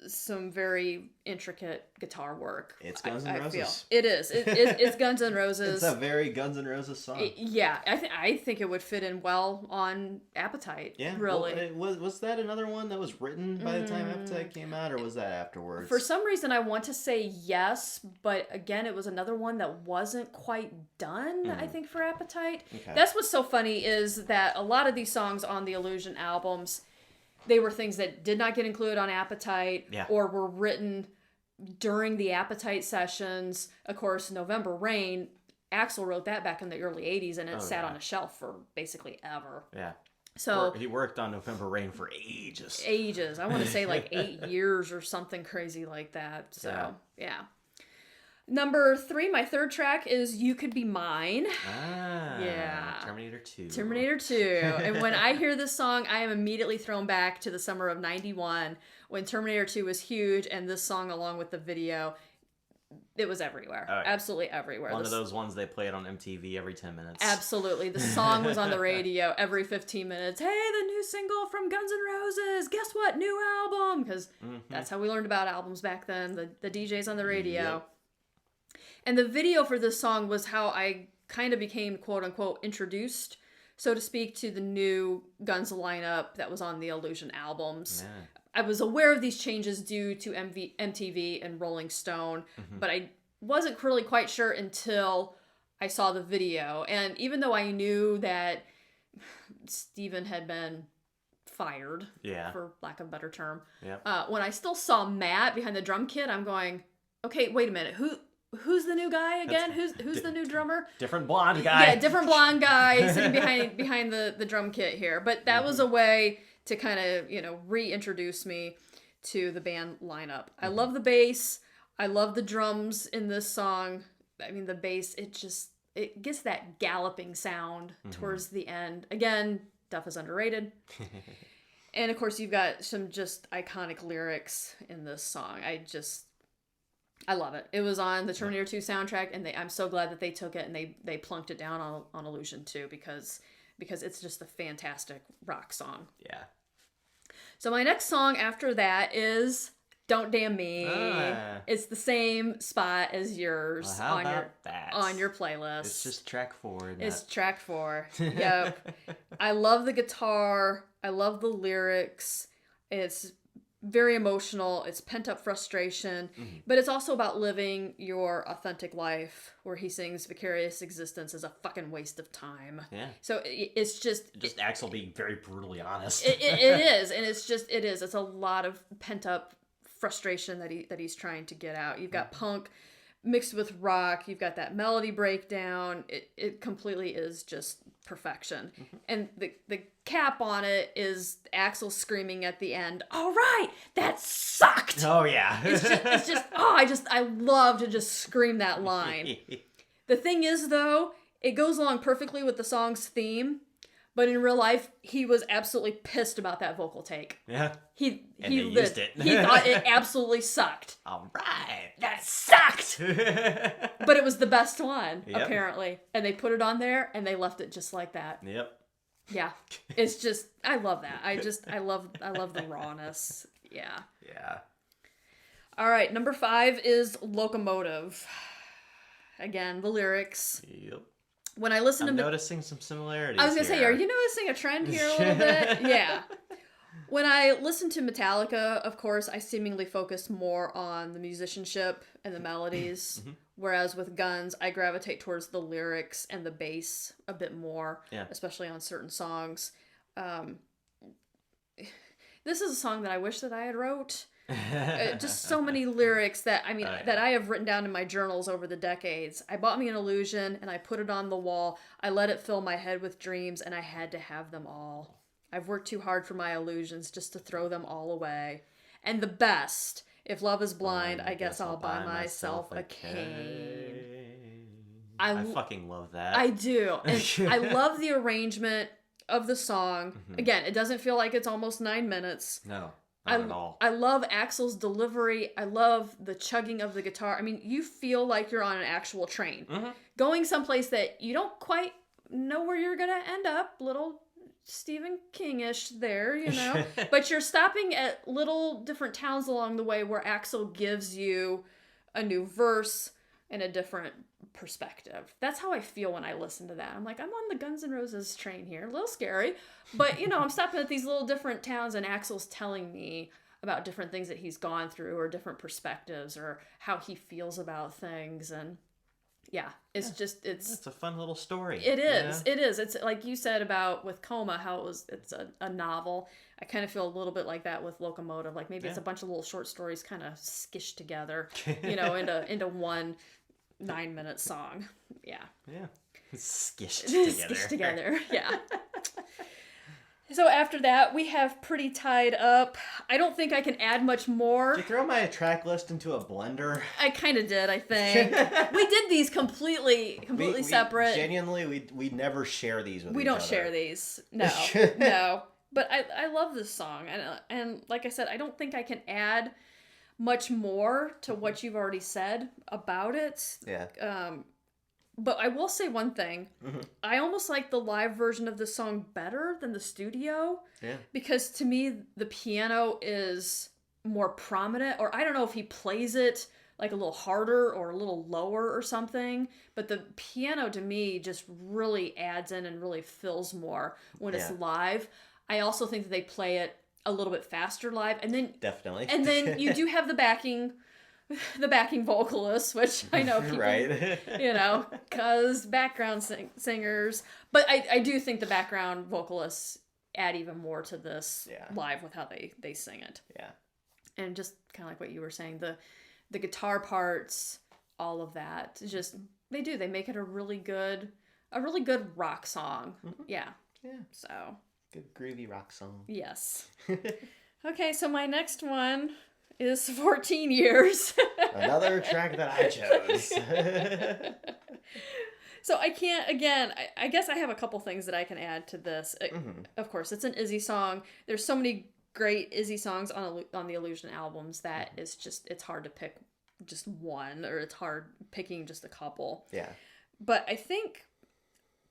some very intricate guitar work. It's Guns N' Roses. Feel. It is. It's Guns N' Roses. It's a very Guns N' Roses song. Yeah, I think it would fit in well on Appetite. Yeah, really. Well, was that another one that was written by the time Appetite came out, or was that afterwards? For some reason, I want to say yes, but again, it was another one that wasn't quite done. I think for Appetite. Okay. That's what's so funny is that a lot of these songs on the Illusion albums, they were things that did not get included on Appetite or were written during the Appetite sessions. Of course, November Rain, Axl wrote that back in the early 80s, and it sat on a shelf for basically ever. Yeah. So he worked on November Rain for ages. Ages. I want to say like 8 years or something crazy like that. So, yeah. Number 3, my third track is You Could Be Mine. Yeah. Terminator 2. Terminator 2. And when I hear this song, I am immediately thrown back to the summer of 91 when Terminator 2 was huge, and this song, along with the video, it was everywhere. Right. Absolutely everywhere. One of those ones they played on MTV every 10 minutes. Absolutely. The song was on the radio every 15 minutes. Hey, the new single from Guns N' Roses. Guess what? New album. Because that's how we learned about albums back then. The DJs on the radio. Yep. And the video for this song was how I kind of became, quote unquote, introduced, so to speak, to the new Guns lineup that was on the Illusion albums. Yeah. I was aware of these changes due to MTV and Rolling Stone, but I wasn't really quite sure until I saw the video. And even though I knew that Steven had been fired, for lack of a better term, when I still saw Matt behind the drum kit, I'm going, okay, wait a minute, Who's the new guy again? Who's the new drummer? Different blonde guy. Yeah, different blonde guy sitting behind the drum kit here. But that was a way to kind of, reintroduce me to the band lineup. I love the bass. I love the drums in this song. I mean, the bass, it gets that galloping sound towards the end. Again, Duff is underrated. And of course, you've got some just iconic lyrics in this song. I love it. It was on the Terminator 2 soundtrack, and I'm so glad that they took it and they plunked it down on Illusion 2 because it's just a fantastic rock song. Yeah. So my next song after that is Don't Damn Me. It's the same spot as yours on your playlist. It's just track 4. It's track 4. Yep. I love the guitar. I love the lyrics. It's very emotional. It's pent-up frustration, but it's also about living your authentic life, where he sings vicarious existence is a fucking waste of time. Yeah. So it's just Axl being very brutally honest. It is, and it's a lot of pent-up frustration that he's trying to get out. You've got punk mixed with rock. You've got that melody breakdown. It completely is just perfection. And the cap on it is Axl screaming at the end, "All right, that sucked." Oh yeah. I love to just scream that line. The thing is though, it goes along perfectly with the song's theme, but in real life, he was absolutely pissed about that vocal take. Yeah. He used it. He thought it absolutely sucked. All right. That sucked. But it was the best one, apparently. And they put it on there and they left it just like that. Yep. Yeah. It's just, I love that. I love the rawness. Yeah. Yeah. All right. Number 5 is Locomotive. Again, the lyrics. Yep. When I listen I'm noticing some similarities. I was going to say, are you noticing a trend here a little bit? Yeah. When I listen to Metallica, of course, I seemingly focus more on the musicianship and the melodies. Whereas with Guns, I gravitate towards the lyrics and the bass a bit more, especially on certain songs. This is a song that I wish that I had wrote. Just so many lyrics that that I have written down in my journals over the decades. I bought me an illusion and I put it on the wall. I let it fill my head with dreams and I had to have them all. I've worked too hard for my illusions just to throw them all away. And the best, if love is blind, I guess I'll buy myself a cane. I fucking love that. I do. And I love the arrangement of the song. Again, it doesn't feel like it's almost 9 minutes. No, not at all. I love Axl's delivery. I love the chugging of the guitar. I mean, you feel like you're on an actual train. Going someplace that you don't quite know where you're going to end up. Little Stephen King-ish there, you know? But you're stopping at little different towns along the way where Axl gives you a new verse and a different perspective. That's how I feel when I listen to that. I'm like, I'm on the Guns N' Roses train here. A little scary. But, you know, I'm stopping at these little different towns and Axl's telling me about different things that he's gone through or different perspectives or how he feels about things. And yeah, it's a fun little story. It is. Yeah. It is. It's like you said about with Coma, how it's a novel. I kind of feel a little bit like that with Locomotive. Like maybe it's a bunch of little short stories kind of skished together, you know, into one 9-minute song. Yeah. Yeah. Skished together. Skished together. Yeah. So after that, we have Pretty Tied Up. I don't think I can add much more. Did you throw my track list into a blender? I kind of did, I think. We did these completely separate. Genuinely, we never share these with each other. We don't share these. No. No. But I love this song. And like I said, I don't think I can add much more to what you've already said about it. Yeah. But I will say one thing. I almost like the live version of the song better than the studio. Yeah. Because to me, the piano is more prominent. Or I don't know if he plays it like a little harder or a little lower or something. But the piano to me just really adds in and really fills more when it's live. I also think that they play it a little bit faster live. And then definitely. And then you do have the backing vocalists, which I know people, right. You know, because background singers. But I do think the background vocalists add even more to this live with how they sing it. Yeah. And just kind of like what you were saying, the guitar parts, all of that, just they make it a really good rock song. Yeah. Yeah. So. Good groovy rock song. Yes. Okay, so my next one is 14 Years. Another track that I chose. So I can't, again, I guess I have a couple things that I can add to this. Of course, it's an Izzy song. There's so many great Izzy songs on the Illusion albums that it's hard to pick just one, or it's hard picking just a couple. Yeah. But I think,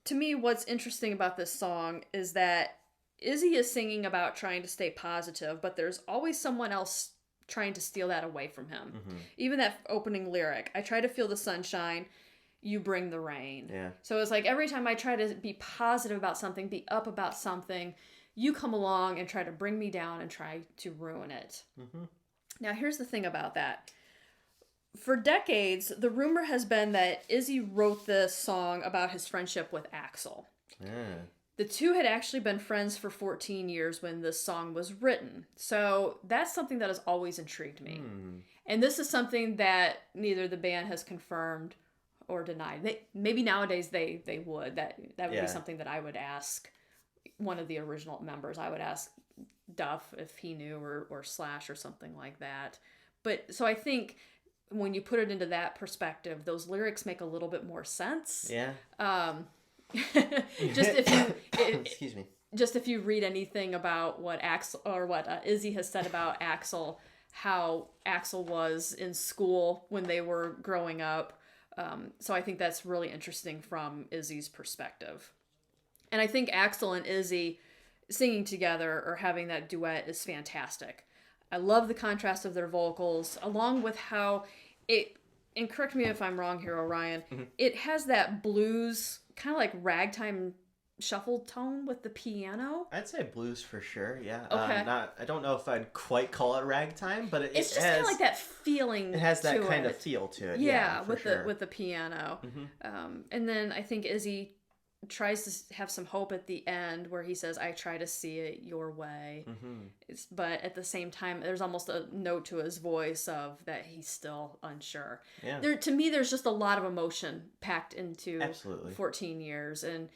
to me, what's interesting about this song is that Izzy is singing about trying to stay positive, but there's always someone else trying to steal that away from him. Even that opening lyric, I try to feel the sunshine, you bring the rain. Yeah. So it's like every time I try to be positive about something, be up about something, you come along and try to bring me down and try to ruin it. Now here's the thing about that. For decades, the rumor has been that Izzy wrote this song about his friendship with Axl. Yeah. The two had actually been friends for 14 years when this song was written. So that's something that has always intrigued me. And this is something that neither the band has confirmed or denied. Maybe nowadays they would. That would be something that I would ask one of the original members. I would ask Duff if he knew, or Slash or something like that. But so I think when you put it into that perspective, those lyrics make a little bit more sense. Yeah. Just if you excuse me. Just if you read anything about what Axl or what Izzy has said about Axl, how Axl was in school when they were growing up. So I think that's really interesting from Izzy's perspective. And I think Axl and Izzy singing together or having that duet is fantastic. I love the contrast of their vocals, along with how it, and correct me if I'm wrong here, Orion, it has that blues, kind of like ragtime shuffle tone with the piano. I'd say blues for sure, yeah. Okay. I don't know if I'd quite call it ragtime, but it's just kind of like that feeling. It has that kind of feel to it. Yeah, with the piano. And then I think Izzy tries to have some hope at the end where he says, I try to see it your way. But at the same time, there's almost a note to his voice of that he's still unsure. Yeah. To me, there's just a lot of emotion packed into 14 years. And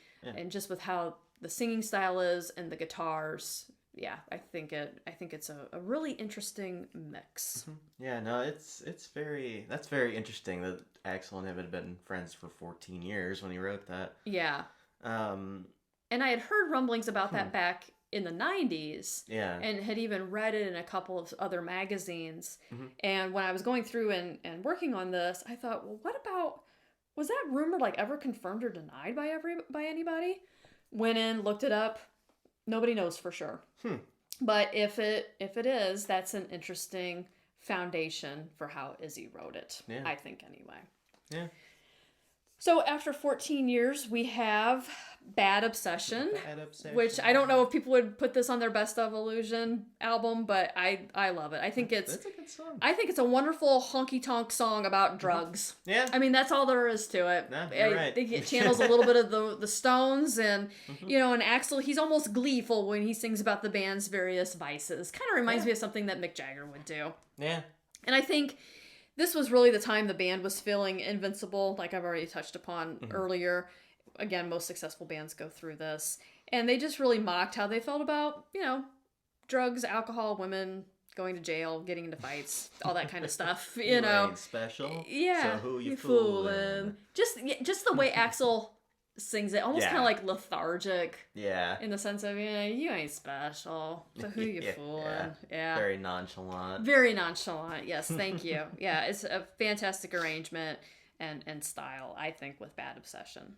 just with how the singing style is and the guitars, yeah, I think it's a really interesting mix. Yeah, no, that's very interesting that Axl and him had been friends for 14 years when he wrote that. Yeah. Um, and I had heard rumblings about that back in the 90s. Yeah. And had even read it in a couple of other magazines. And when I was going through and working on this, I thought, well, was that rumor like ever confirmed or denied by anybody? Went in, looked it up. Nobody knows for sure. But if it is, that's an interesting foundation for how Izzy wrote it. Yeah. I think anyway. Yeah. So after 14 years, we have Bad Obsession, which I don't know if people would put this on their Best of Illusion album, but I love it. I think it's a good song. I think it's a wonderful honky-tonk song about drugs. Yeah. I mean, that's all there is to it. No, you're right. I think it channels a little bit of the Stones, and, and Axl, he's almost gleeful when he sings about the band's various vices. Kind of reminds me of something that Mick Jagger would do. Yeah. And I think this was really the time the band was feeling invincible, like I've already touched upon earlier. Again, most successful bands go through this. And they just really mocked how they felt about, drugs, alcohol, women, going to jail, getting into fights, all that kind of stuff, you know. Ain't special. Yeah. So who you fooling? Just the way Axl sings it, almost kind of like lethargic. Yeah. In the sense of, you ain't special. So who you fooling? Yeah. Very nonchalant. Very nonchalant. Yes, thank you. Yeah, it's a fantastic arrangement and style, I think, with Bad Obsession.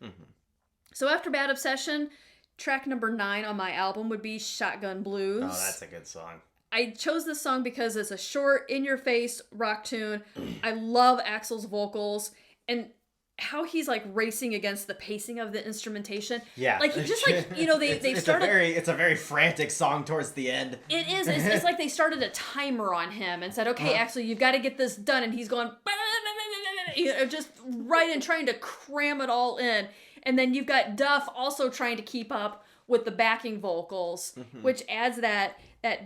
So after Bad Obsession, track number 9 on my album would be Shotgun Blues. Oh, that's a good song. I chose this song because it's a short, in-your-face rock tune. I love Axl's vocals and how he's like racing against the pacing of the instrumentation. Yeah. Like he just like, they've started. It's a very frantic song towards the end. It is. It's like they started a timer on him and said, okay, Axl, you've got to get this done. And he's going, just right in trying to cram it all in. And then you've got Duff also trying to keep up with the backing vocals, which adds that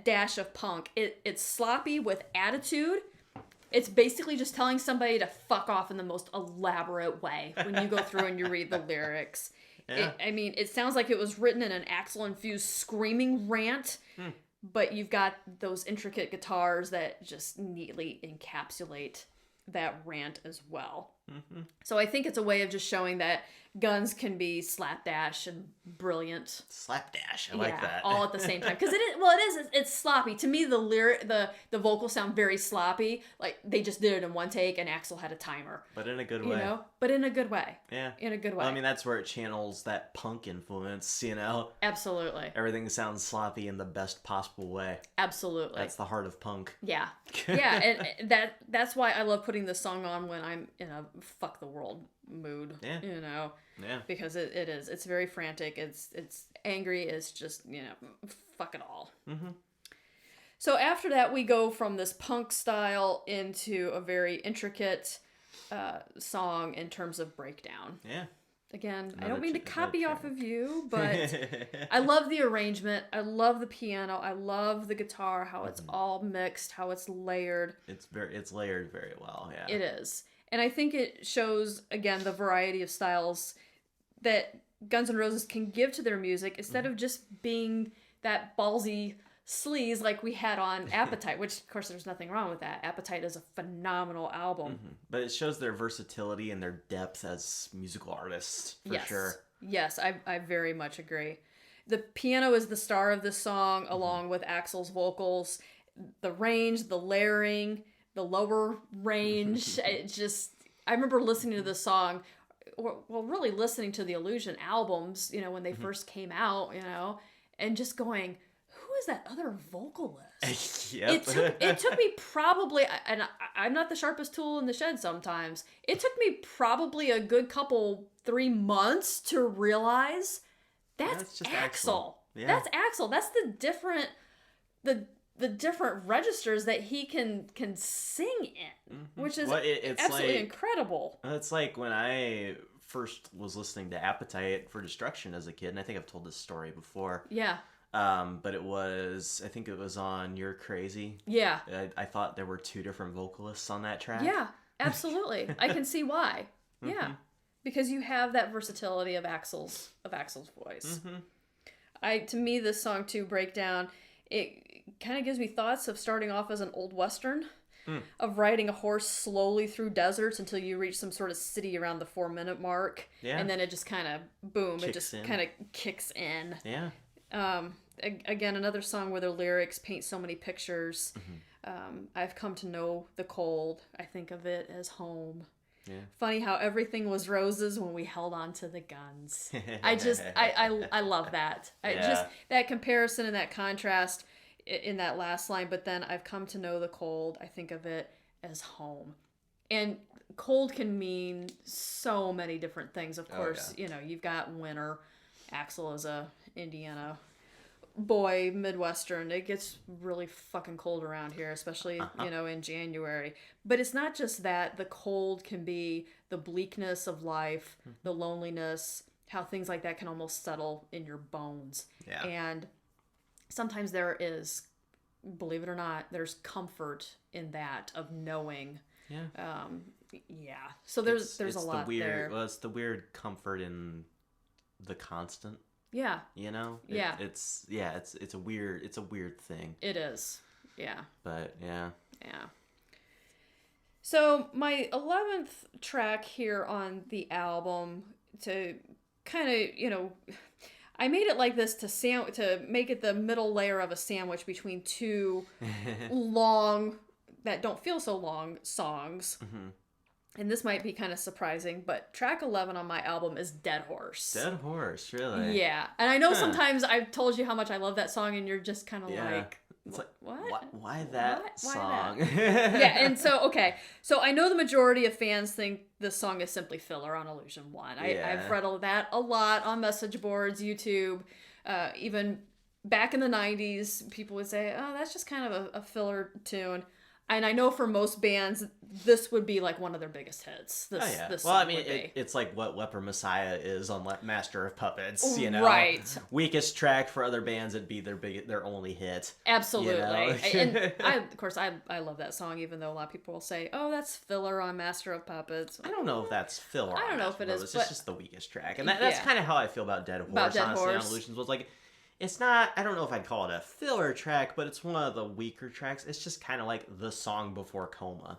dash of punk. It's sloppy with attitude. It's basically just telling somebody to fuck off in the most elaborate way when you go through and you read the lyrics. Yeah. It sounds like it was written in an Axl-infused screaming rant, but you've got those intricate guitars that just neatly encapsulate that rant as well. So I think it's a way of just showing that Guns can be slapdash and brilliant. Slapdash, I like that. All at the same time. Because it's sloppy. To me, the vocals sound very sloppy. Like they just did it in one take and Axl had a timer. But in a good way. But in a good way. Yeah. In a good way. Well, that's where it channels that punk influence, Absolutely. Everything sounds sloppy in the best possible way. Absolutely. That's the heart of punk. Yeah. Yeah, and that's why I love putting this song on when I'm in a fuck the world mood. Yeah. Yeah. Because it's very frantic. It's angry. It's just, fuck it all. So after that, we go from this punk style into a very intricate song in terms of breakdown. Yeah. Again, I don't mean to copy off of you, but I love the arrangement. I love the piano. I love the guitar, how it's all mixed, how it's layered. It's layered very well, yeah. It is. And I think it shows, again, the variety of styles that Guns N' Roses can give to their music instead of just being that ballsy sleaze like we had on Appetite, which, of course, there's nothing wrong with that. Appetite is a phenomenal album. But it shows their versatility and their depth as musical artists, for sure. Yes, I very much agree. The piano is the star of this song, along with Axl's vocals. The range, the layering, the lower range. I remember listening to this song, really listening to the Illusion albums, when they first came out, and just going, who is that other vocalist? Yep. It took me probably, and I'm not the sharpest tool in the shed sometimes, it took me probably a good 3 months to realize that's Axl. Yeah. That's Axl. That's the different registers that he can sing in, which is absolutely incredible. It's like when I first was listening to Appetite for Destruction as a kid, and I think I've told this story before. Yeah. But I think it was on You're Crazy. Yeah. I thought there were 2 different vocalists on that track. Yeah, absolutely. I can see why. Yeah. Because you have that versatility of Axl's voice. To me, this song too, Breakdown, it kind of gives me thoughts of starting off as an old Western, of riding a horse slowly through deserts until you reach some sort of city around the 4-minute mark. Yeah. And then it just kind of, boom, it just kind of kicks in. Yeah. Again, another song where the lyrics paint so many pictures. I've come to know the cold. I think of it as home. Yeah. Funny how everything was roses when we held on to the guns. I love that. Just that comparison and that contrast in that last line. But then I've come to know the cold. I think of it as home. And cold can mean so many different things. Of course, you've got winter. Axel is a Indiana boy, Midwestern. It gets really fucking cold around here, especially, in January. But it's not just that. The cold can be the bleakness of life, the loneliness, how things like that can almost settle in your bones. Yeah. And sometimes there is, believe it or not, there's comfort in that of knowing. Yeah. So there's a lot there. Well, it's the weird comfort in the constant. Yeah. It's a weird thing. It is. Yeah. But yeah. Yeah. So my 11th track here on the album, to kind of, I made it like this to make it the middle layer of a sandwich between two long, that don't feel so long, songs. Mm-hmm. And this might be kind of surprising, but track 11 on my album is Dead Horse. Dead Horse, really? Yeah. And I know sometimes I've told you how much I love that song, and you're just kind of like, it's like, what? Why that song? Yeah, and so, okay. So I know the majority of fans think this song is simply filler on Illusion 1. I've read that a lot on message boards, YouTube, even back in the 90s, people would say, oh, that's just kind of a filler tune. And I know for most bands, this would be like one of their biggest hits. This well, I mean, it's like what Leper Messiah is on Master of Puppets, Right. Weakest track for other bands, it'd be their only hit. Absolutely. And of course, I love that song, even though a lot of people will say, oh, that's filler on Master of Puppets. I don't know if that's filler. I don't know if it is. It's just the weakest track. And that's kind of how I feel about Dead Horse, honestly, on Illusions. Was like, it's not, I don't know if I'd call it a filler track, but it's one of the weaker tracks. It's just kind of like the song before Coma.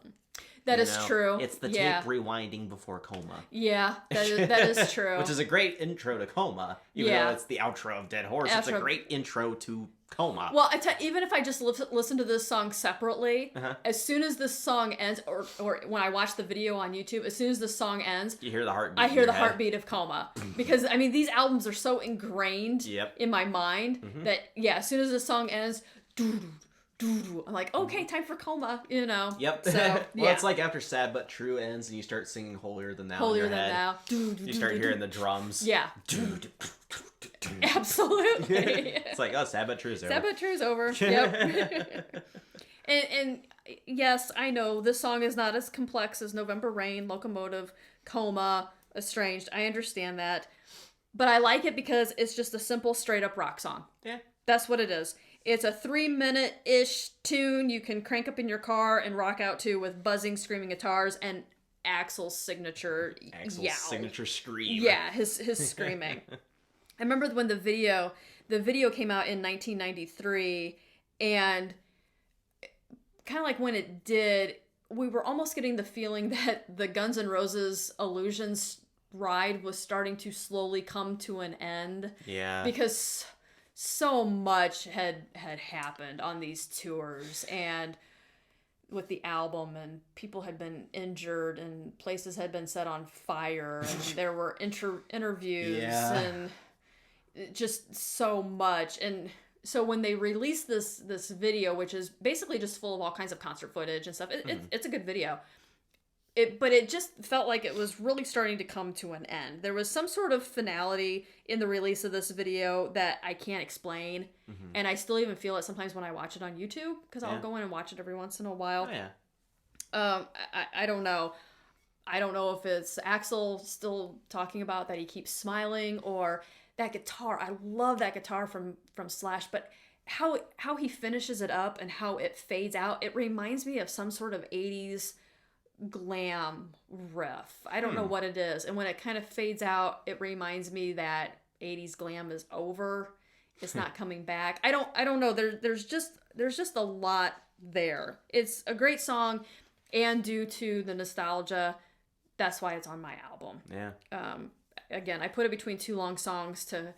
That is true. It's the tape rewinding before Coma. Yeah, that is true. Which is a great intro to Coma, even though it's the outro of Dead Horse. It's a great intro to Coma. Well, even if I just listen to this song separately, as soon as this song ends, or when I watch the video on YouTube, as soon as the song ends, you hear the heartbeat. I hear the heartbeat of Coma. Because, I mean, these albums are so ingrained in my mind that, as soon as the song ends, I'm like, okay, time for Coma, Yep. So, well, it's like after Sad But True ends and you start singing Holier Than Thou in your head. You start hearing the drums. Yeah. Absolutely. It's like, oh, Sad But True is over. Sad But True is over. Yep. and yes, I know this song is not as complex as November Rain, Locomotive, Coma, Estranged. I understand that. But I like it because it's just a simple, straight-up rock song. Yeah. That's what it is. It's a 3-minute-ish tune you can crank up in your car and rock out to with buzzing, screaming guitars and Axl's signature yowl. Signature scream. Yeah, his screaming. I remember when the video came out in 1993, and kind of like when it did, we were almost getting the feeling that the Guns N' Roses Illusions ride was starting to slowly come to an end. Yeah. Because so much had happened on these tours, and with the album, and people had been injured, and places had been set on fire, and there were interviews, and just so much. And so when they released this video, which is basically just full of all kinds of concert footage and stuff, it's a good video. But it just felt like it was really starting to come to an end. There was some sort of finality in the release of this video that I can't explain. Mm-hmm. And I still even feel it sometimes when I watch it on YouTube, because I'll go in and watch it every once in a while. Oh, yeah. I don't know. I don't know if it's Axl still talking about that he keeps smiling, or that guitar. I love that guitar from Slash, but how he finishes it up and how it fades out, it reminds me of some sort of 80s glam riff. I don't know what it is. And when it kind of fades out, it reminds me that 80s glam is over. It's not coming back. I don't know. There's just a lot there. It's a great song, and due to the nostalgia, that's why it's on my album. Yeah. Again, I put it between two long songs to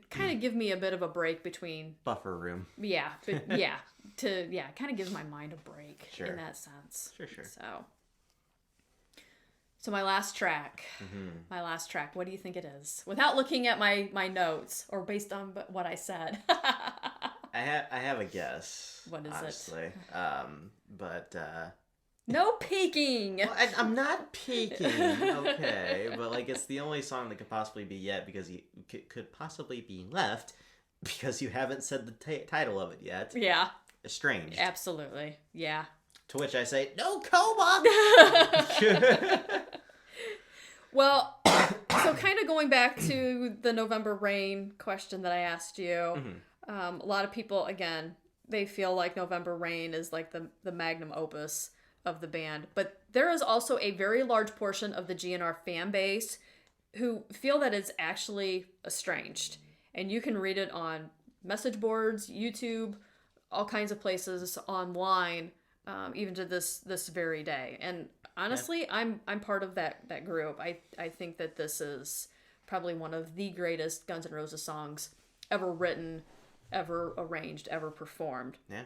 kind of give me a bit of a break between buffer room. Yeah, kind of gives my mind a break in that sense. Sure. So my last track, what do you think it is? Without looking at my notes or based on what I said. I have a guess. What is honestly. it? But no peeking. Well, I'm not peeking. Okay, but like it's the only song that could possibly be yet because you could possibly be left because you haven't said the title of it yet. Yeah. Estranged. Absolutely. Yeah. To which I say, no coma! Well, so kind of going back to the November Rain question that I asked you, a lot of people, again, they feel like November Rain is like the magnum opus of the band. But there is also a very large portion of the GNR fan base who feel that it's actually estranged. And you can read it on message boards, YouTube, all kinds of places online, even to this very day. And honestly, yeah. I'm part of that group. I think that this is probably one of the greatest Guns N' Roses songs ever written, ever arranged, ever performed. Yeah.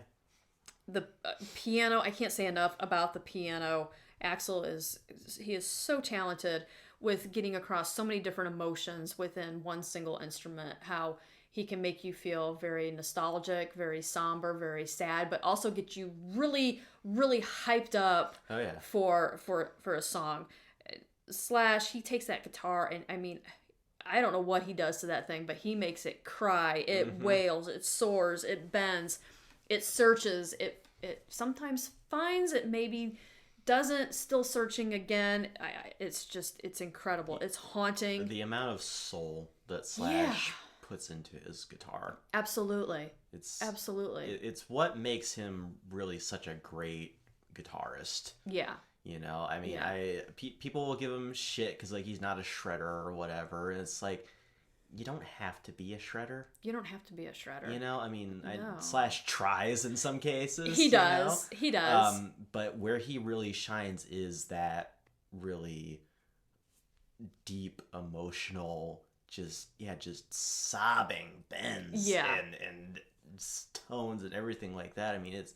The piano, I can't say enough about the piano. Axl he is so talented with getting across so many different emotions within one single instrument. How he can make you feel very nostalgic, very somber, very sad, but also get you really, really hyped up for a song. Slash, he takes that guitar and I mean, I don't know what he does to that thing, but he makes it cry. It wails, it soars, it bends, it searches, it sometimes finds, it maybe doesn't, still searching again. It's incredible. It's haunting. The amount of soul that Slash puts into his guitar. Absolutely. It's what makes him really such a great guitarist. Yeah. You know, I mean, people will give him shit because like he's not a shredder or whatever, and it's like, you don't have to be a shredder. You don't have to be a shredder. You know, I mean, Slash tries in some cases. He does. You know? He does. But where he really shines is that really deep, emotional, just sobbing bends and tones and everything like that. I mean, it's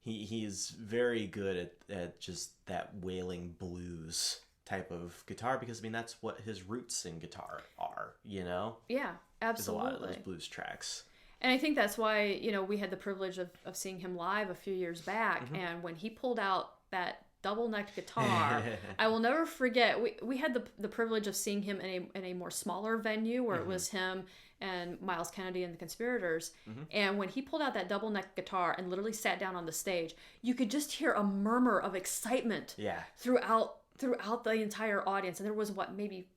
he's very good at just that wailing blues type of guitar, because I mean that's what his roots in guitar are, you know? Yeah, absolutely. There's a lot of those blues tracks. And I think that's why, you know, we had the privilege of seeing him live a few years back, and when he pulled out that double-necked guitar, I will never forget, we had the privilege of seeing him in a more smaller venue where it was him and Miles Kennedy and the Conspirators, and when he pulled out that double-necked guitar and literally sat down on the stage, you could just hear a murmur of excitement throughout the entire audience. And there was maybe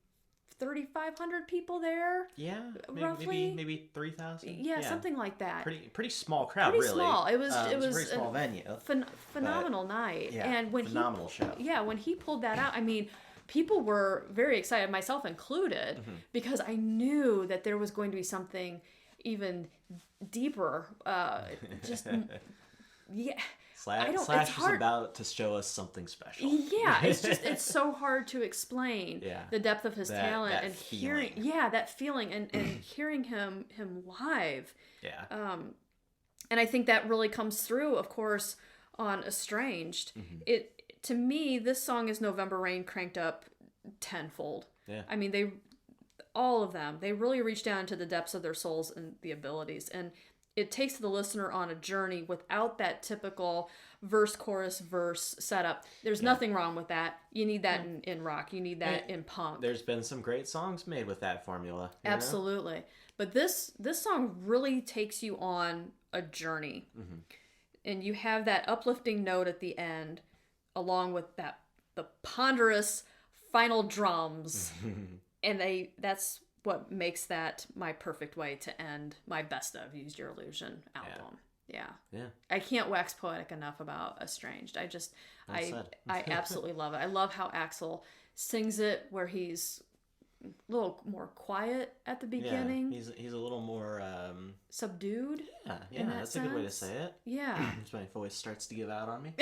3,500 people there. Yeah, roughly maybe 3,000. Yeah, something like that. Pretty small crowd. Pretty really small. It was a very small venue. Phenomenal night. Yeah, and when phenomenal show. Yeah, when he pulled that out, I mean, people were very excited, myself included, because I knew that there was going to be something even deeper. Slash is about to show us something special. Yeah, it's so hard to explain the depth of his talent and hearing that feeling and hearing him live. Yeah. And I think that really comes through, of course, on Estranged. To me, this song is November Rain cranked up tenfold. Yeah. I mean, all of them, they really reach down to the depths of their souls and the abilities, and it takes the listener on a journey without that typical verse, chorus, verse setup. There's nothing wrong with that. You need that in rock. You need that in punk. There's been some great songs made with that formula. Absolutely. But this song really takes you on a journey. And you have that uplifting note at the end, along with the ponderous final drums. And that's what makes that my perfect way to end my Best of Use Your Illusion album. Yeah. I can't wax poetic enough about Estranged. I absolutely love it. I love how Axl sings it, where he's little more quiet at the beginning. Yeah, he's a little more subdued. Yeah, that's a good way to say it. Yeah. My voice starts to give out on me.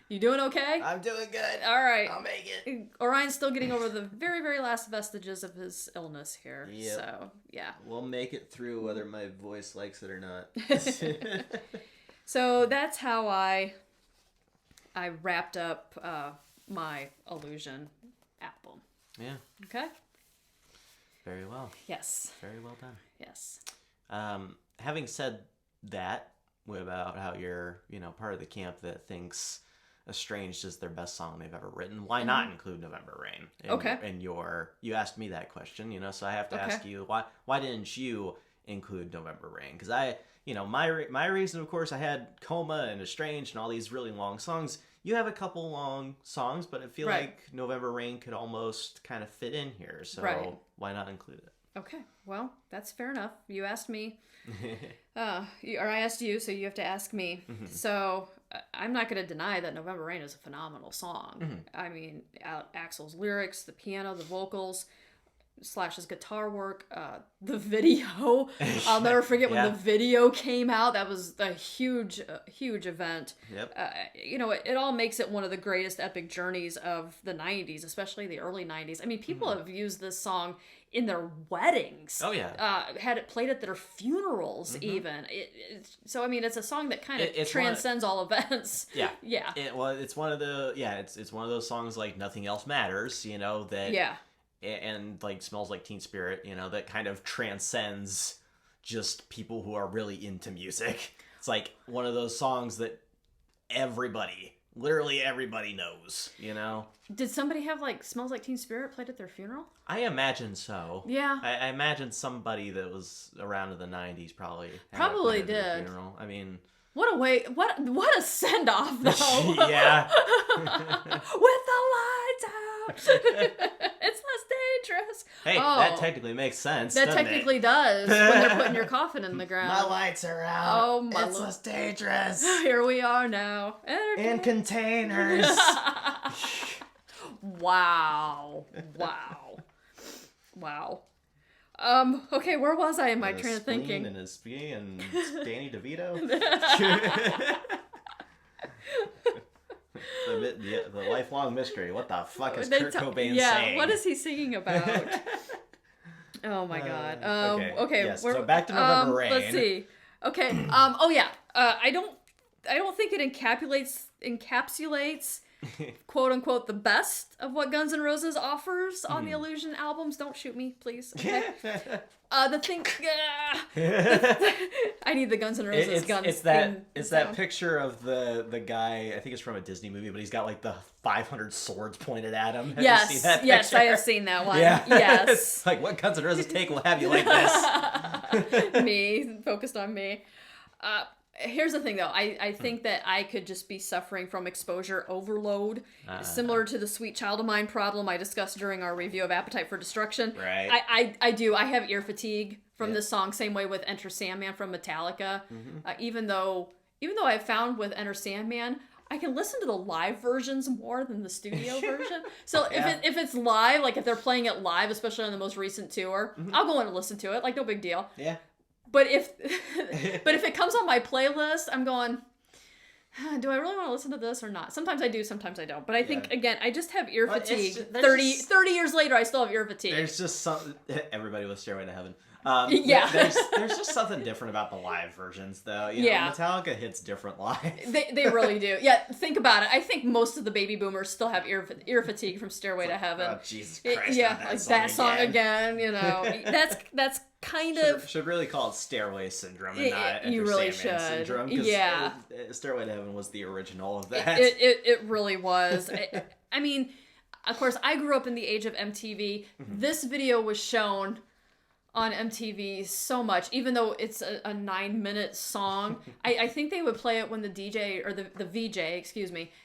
You doing okay? I'm doing good. All right. I'll make it. Orion's still getting over the very, very last vestiges of his illness here. Yep. So, yeah. We'll make it through whether my voice likes it or not. So that's how I wrapped up my Illusion album. Yeah. Okay? Very well. Yes. Very well done. Yes. Having said that, about how you're, part of the camp that thinks Estranged is their best song they've ever written, why not include November Rain you asked me that question, so I have to ask you, why didn't you include November Rain? Because my reason, of course, I had Coma and Estranged and all these really long songs. You have a couple long songs, but I feel like November Rain could almost kind of fit in here, so why not include it? Okay, well, that's fair enough. You asked me, or I asked you, so you have to ask me. So I'm not going to deny that November Rain is a phenomenal song. I mean, Axl's lyrics, the piano, the vocals, Slash's guitar work, the video. I'll never forget when the video came out. That was a huge event. Yep. It all makes it one of the greatest epic journeys of the 90s, especially the early 90s. I mean, people have used this song in their weddings. Oh, yeah. Had it played at their funerals, even. So, I mean, it's a song that kind of transcends all events. Yeah. Yeah. It's one of the, it's one of those songs like Nothing Else Matters, that... Yeah. And like Smells Like Teen Spirit, that kind of transcends just people who are really into music. It's like one of those songs that literally everybody knows, Did somebody have like Smells Like Teen Spirit played at their funeral? I imagine so. Yeah. I imagine somebody that was around in the 90s probably did. Their funeral. I mean... What a send-off, though. Yeah. With the lights out. It's less dangerous. Hey, that technically makes sense. That technically does when they're putting your coffin in the ground. My lights are out. Oh, my It's less dangerous. Here we are now. In containers. Wow. Okay, where was I in my train of thinking? And his spleen and Danny DeVito. the lifelong mystery. What the fuck is Kurt Cobain saying? What is he singing about? Oh my god. Okay. Yes, so back to November Rain. Let's see. Okay. I don't think it encapsulates quote unquote the best of what Guns N' Roses offers on the Illusion albums. Don't shoot me, please. Okay. The thing, I need the Guns N' Roses guns. It's that picture of the guy. I think it's from a Disney movie, but he's got like the 500 swords pointed at him. Have you seen that picture? Yes, I have seen that one. Yeah. Yes. It's like, what Guns N' Roses take will have you like this? Me, focused on me. Here's the thing, though. I think that I could just be suffering from exposure overload, similar to the Sweet Child of Mine problem I discussed during our review of Appetite for Destruction. Right. I do. I have ear fatigue from this song. Same way with Enter Sandman from Metallica. Even though I found with Enter Sandman, I can listen to the live versions more than the studio version. So if it's live, like if they're playing it live, especially on the most recent tour, I'll go in and listen to it. Like, no big deal. Yeah. But if it comes on my playlist, I'm going, do I really want to listen to this or not? Sometimes I do, sometimes I don't. But I think, again, I just have ear fatigue. 30 years later, I still have ear fatigue. There's just something... Everybody with Stairway to Heaven. There's just something different about the live versions, though. Metallica hits different live. They really do. Yeah, think about it. I think most of the baby boomers still have ear fatigue from Stairway to Heaven. Oh, Jesus Christ. That song again. That's kind of... Should really call it Stairway Syndrome and not you really Sandman should. Syndrome. Yeah. Stairway to Heaven was the original of that. It really was. I mean, of course, I grew up in the age of MTV. This video was shown on MTV so much, even though it's a 9-minute song. I think they would play it when the DJ, or the VJ,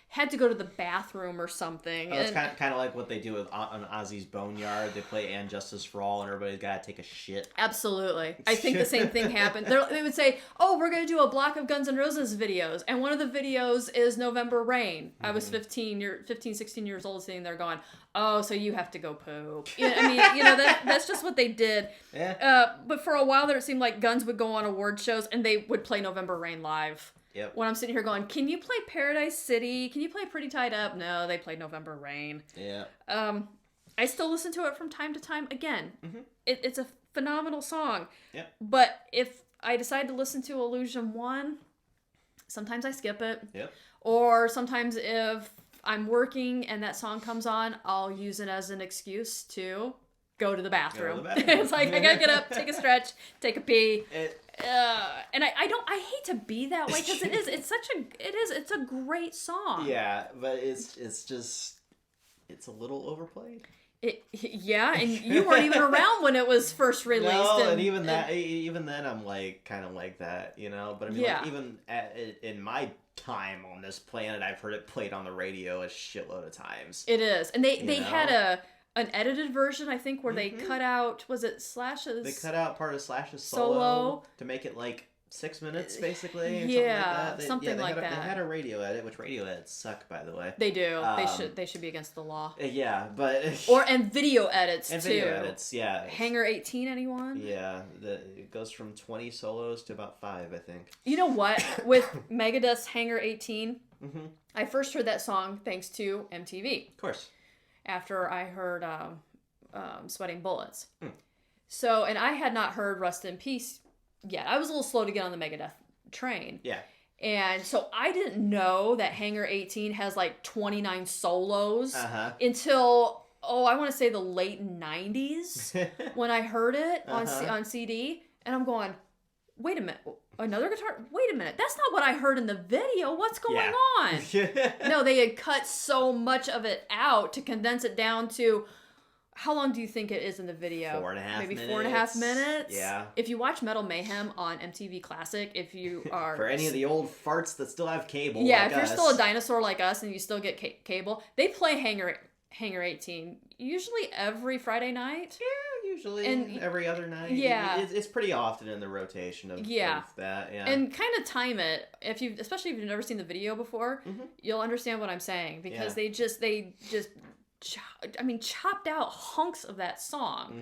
had to go to the bathroom or something. Oh, it's kind of like what they do with on Ozzy's Boneyard. They play "And Justice for All," and everybody's got to take a shit. Absolutely. I think the same thing happened. They would say, oh, we're going to do a block of Guns N' Roses videos. And one of the videos is November Rain. I was 16, 16 years old sitting there going, oh, so you have to go poop. I mean, that's just what they did. Yeah. But for a while there, it seemed like Guns would go on award shows and they would play November Rain live. Yep. When I'm sitting here going, can you play Paradise City? Can you play Pretty Tied Up? No, they played November Rain. Yeah. I still listen to it from time to time. Again, it's a phenomenal song. Yep. But if I decide to listen to Illusion 1, sometimes I skip it. Yep. Or sometimes if I'm working and that song comes on, I'll use it as an excuse to go to the bathroom. It's like, I gotta get up, take a stretch, take a pee. And I hate to be that way because it's a great song. Yeah, but it's a little overplayed. Yeah, and you weren't even around when it was first released. No, and even then I'm like kind of like that, But I mean, like, even in my time on this planet, I've heard it played on the radio a shitload of times. It is, and they had an edited version, I think, where they cut out, was it Slash's? They cut out part of Slash's solo to make it like 6 minutes, basically. Or something like that. They had a radio edit, which radio edits suck, by the way. They do. They should be against the law. Yeah, but and video edits and too. Video edits, yeah. Hangar 18, anyone? Yeah, it goes from 20 solos to about 5, I think. You know what? With Megadeth's Hangar 18, I first heard that song thanks to MTV. Of course. After I heard Sweating Bullets. So, and I had not heard Rust in Peace yet. I was a little slow to get on the Megadeth train. Yeah. And so I didn't know that Hangar 18 has like 29 solos until, I want to say the late 90s when I heard it on CD. And I'm going, wait a minute. Another guitar? Wait a minute. That's not what I heard in the video. What's going on? No, they had cut so much of it out to condense it down to, how long do you think it is in the video? 4.5 minutes. Maybe 4.5 minutes? Yeah. If you watch Metal Mayhem on MTV Classic, if you are... For any of the old farts that still have cable if you're still a dinosaur like us and you still get cable, they play Hangar 18 usually every Friday night. Yeah. Usually every other night. Yeah. It's pretty often in the rotation of that. Yeah. And kind of time it. Especially if you've never seen the video before, you'll understand what I'm saying. Because they just chopped out hunks of that song.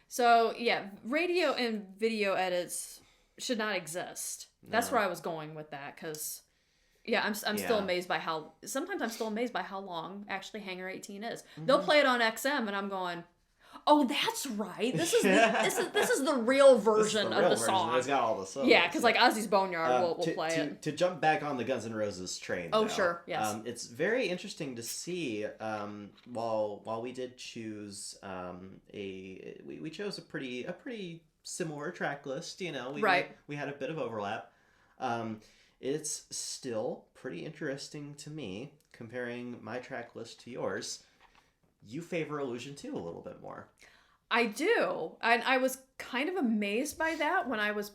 So, yeah, radio and video edits should not exist. No. That's where I was going with that. Because, I'm still amazed by sometimes I'm still amazed by how long actually Hangar 18 is. They'll play it on XM and I'm going... Oh, that's right. This is the real version of the song. It's got all the songs. Yeah, because like Ozzy's Boneyard will play it. To jump back on the Guns N' Roses train. Oh, sure. Yes. It's very interesting to see. While we did choose we chose a pretty similar track list. We had a bit of overlap. It's still pretty interesting to me comparing my track list to yours. You favor Illusion 2 a little bit more. I do. And I was kind of amazed by that when I was,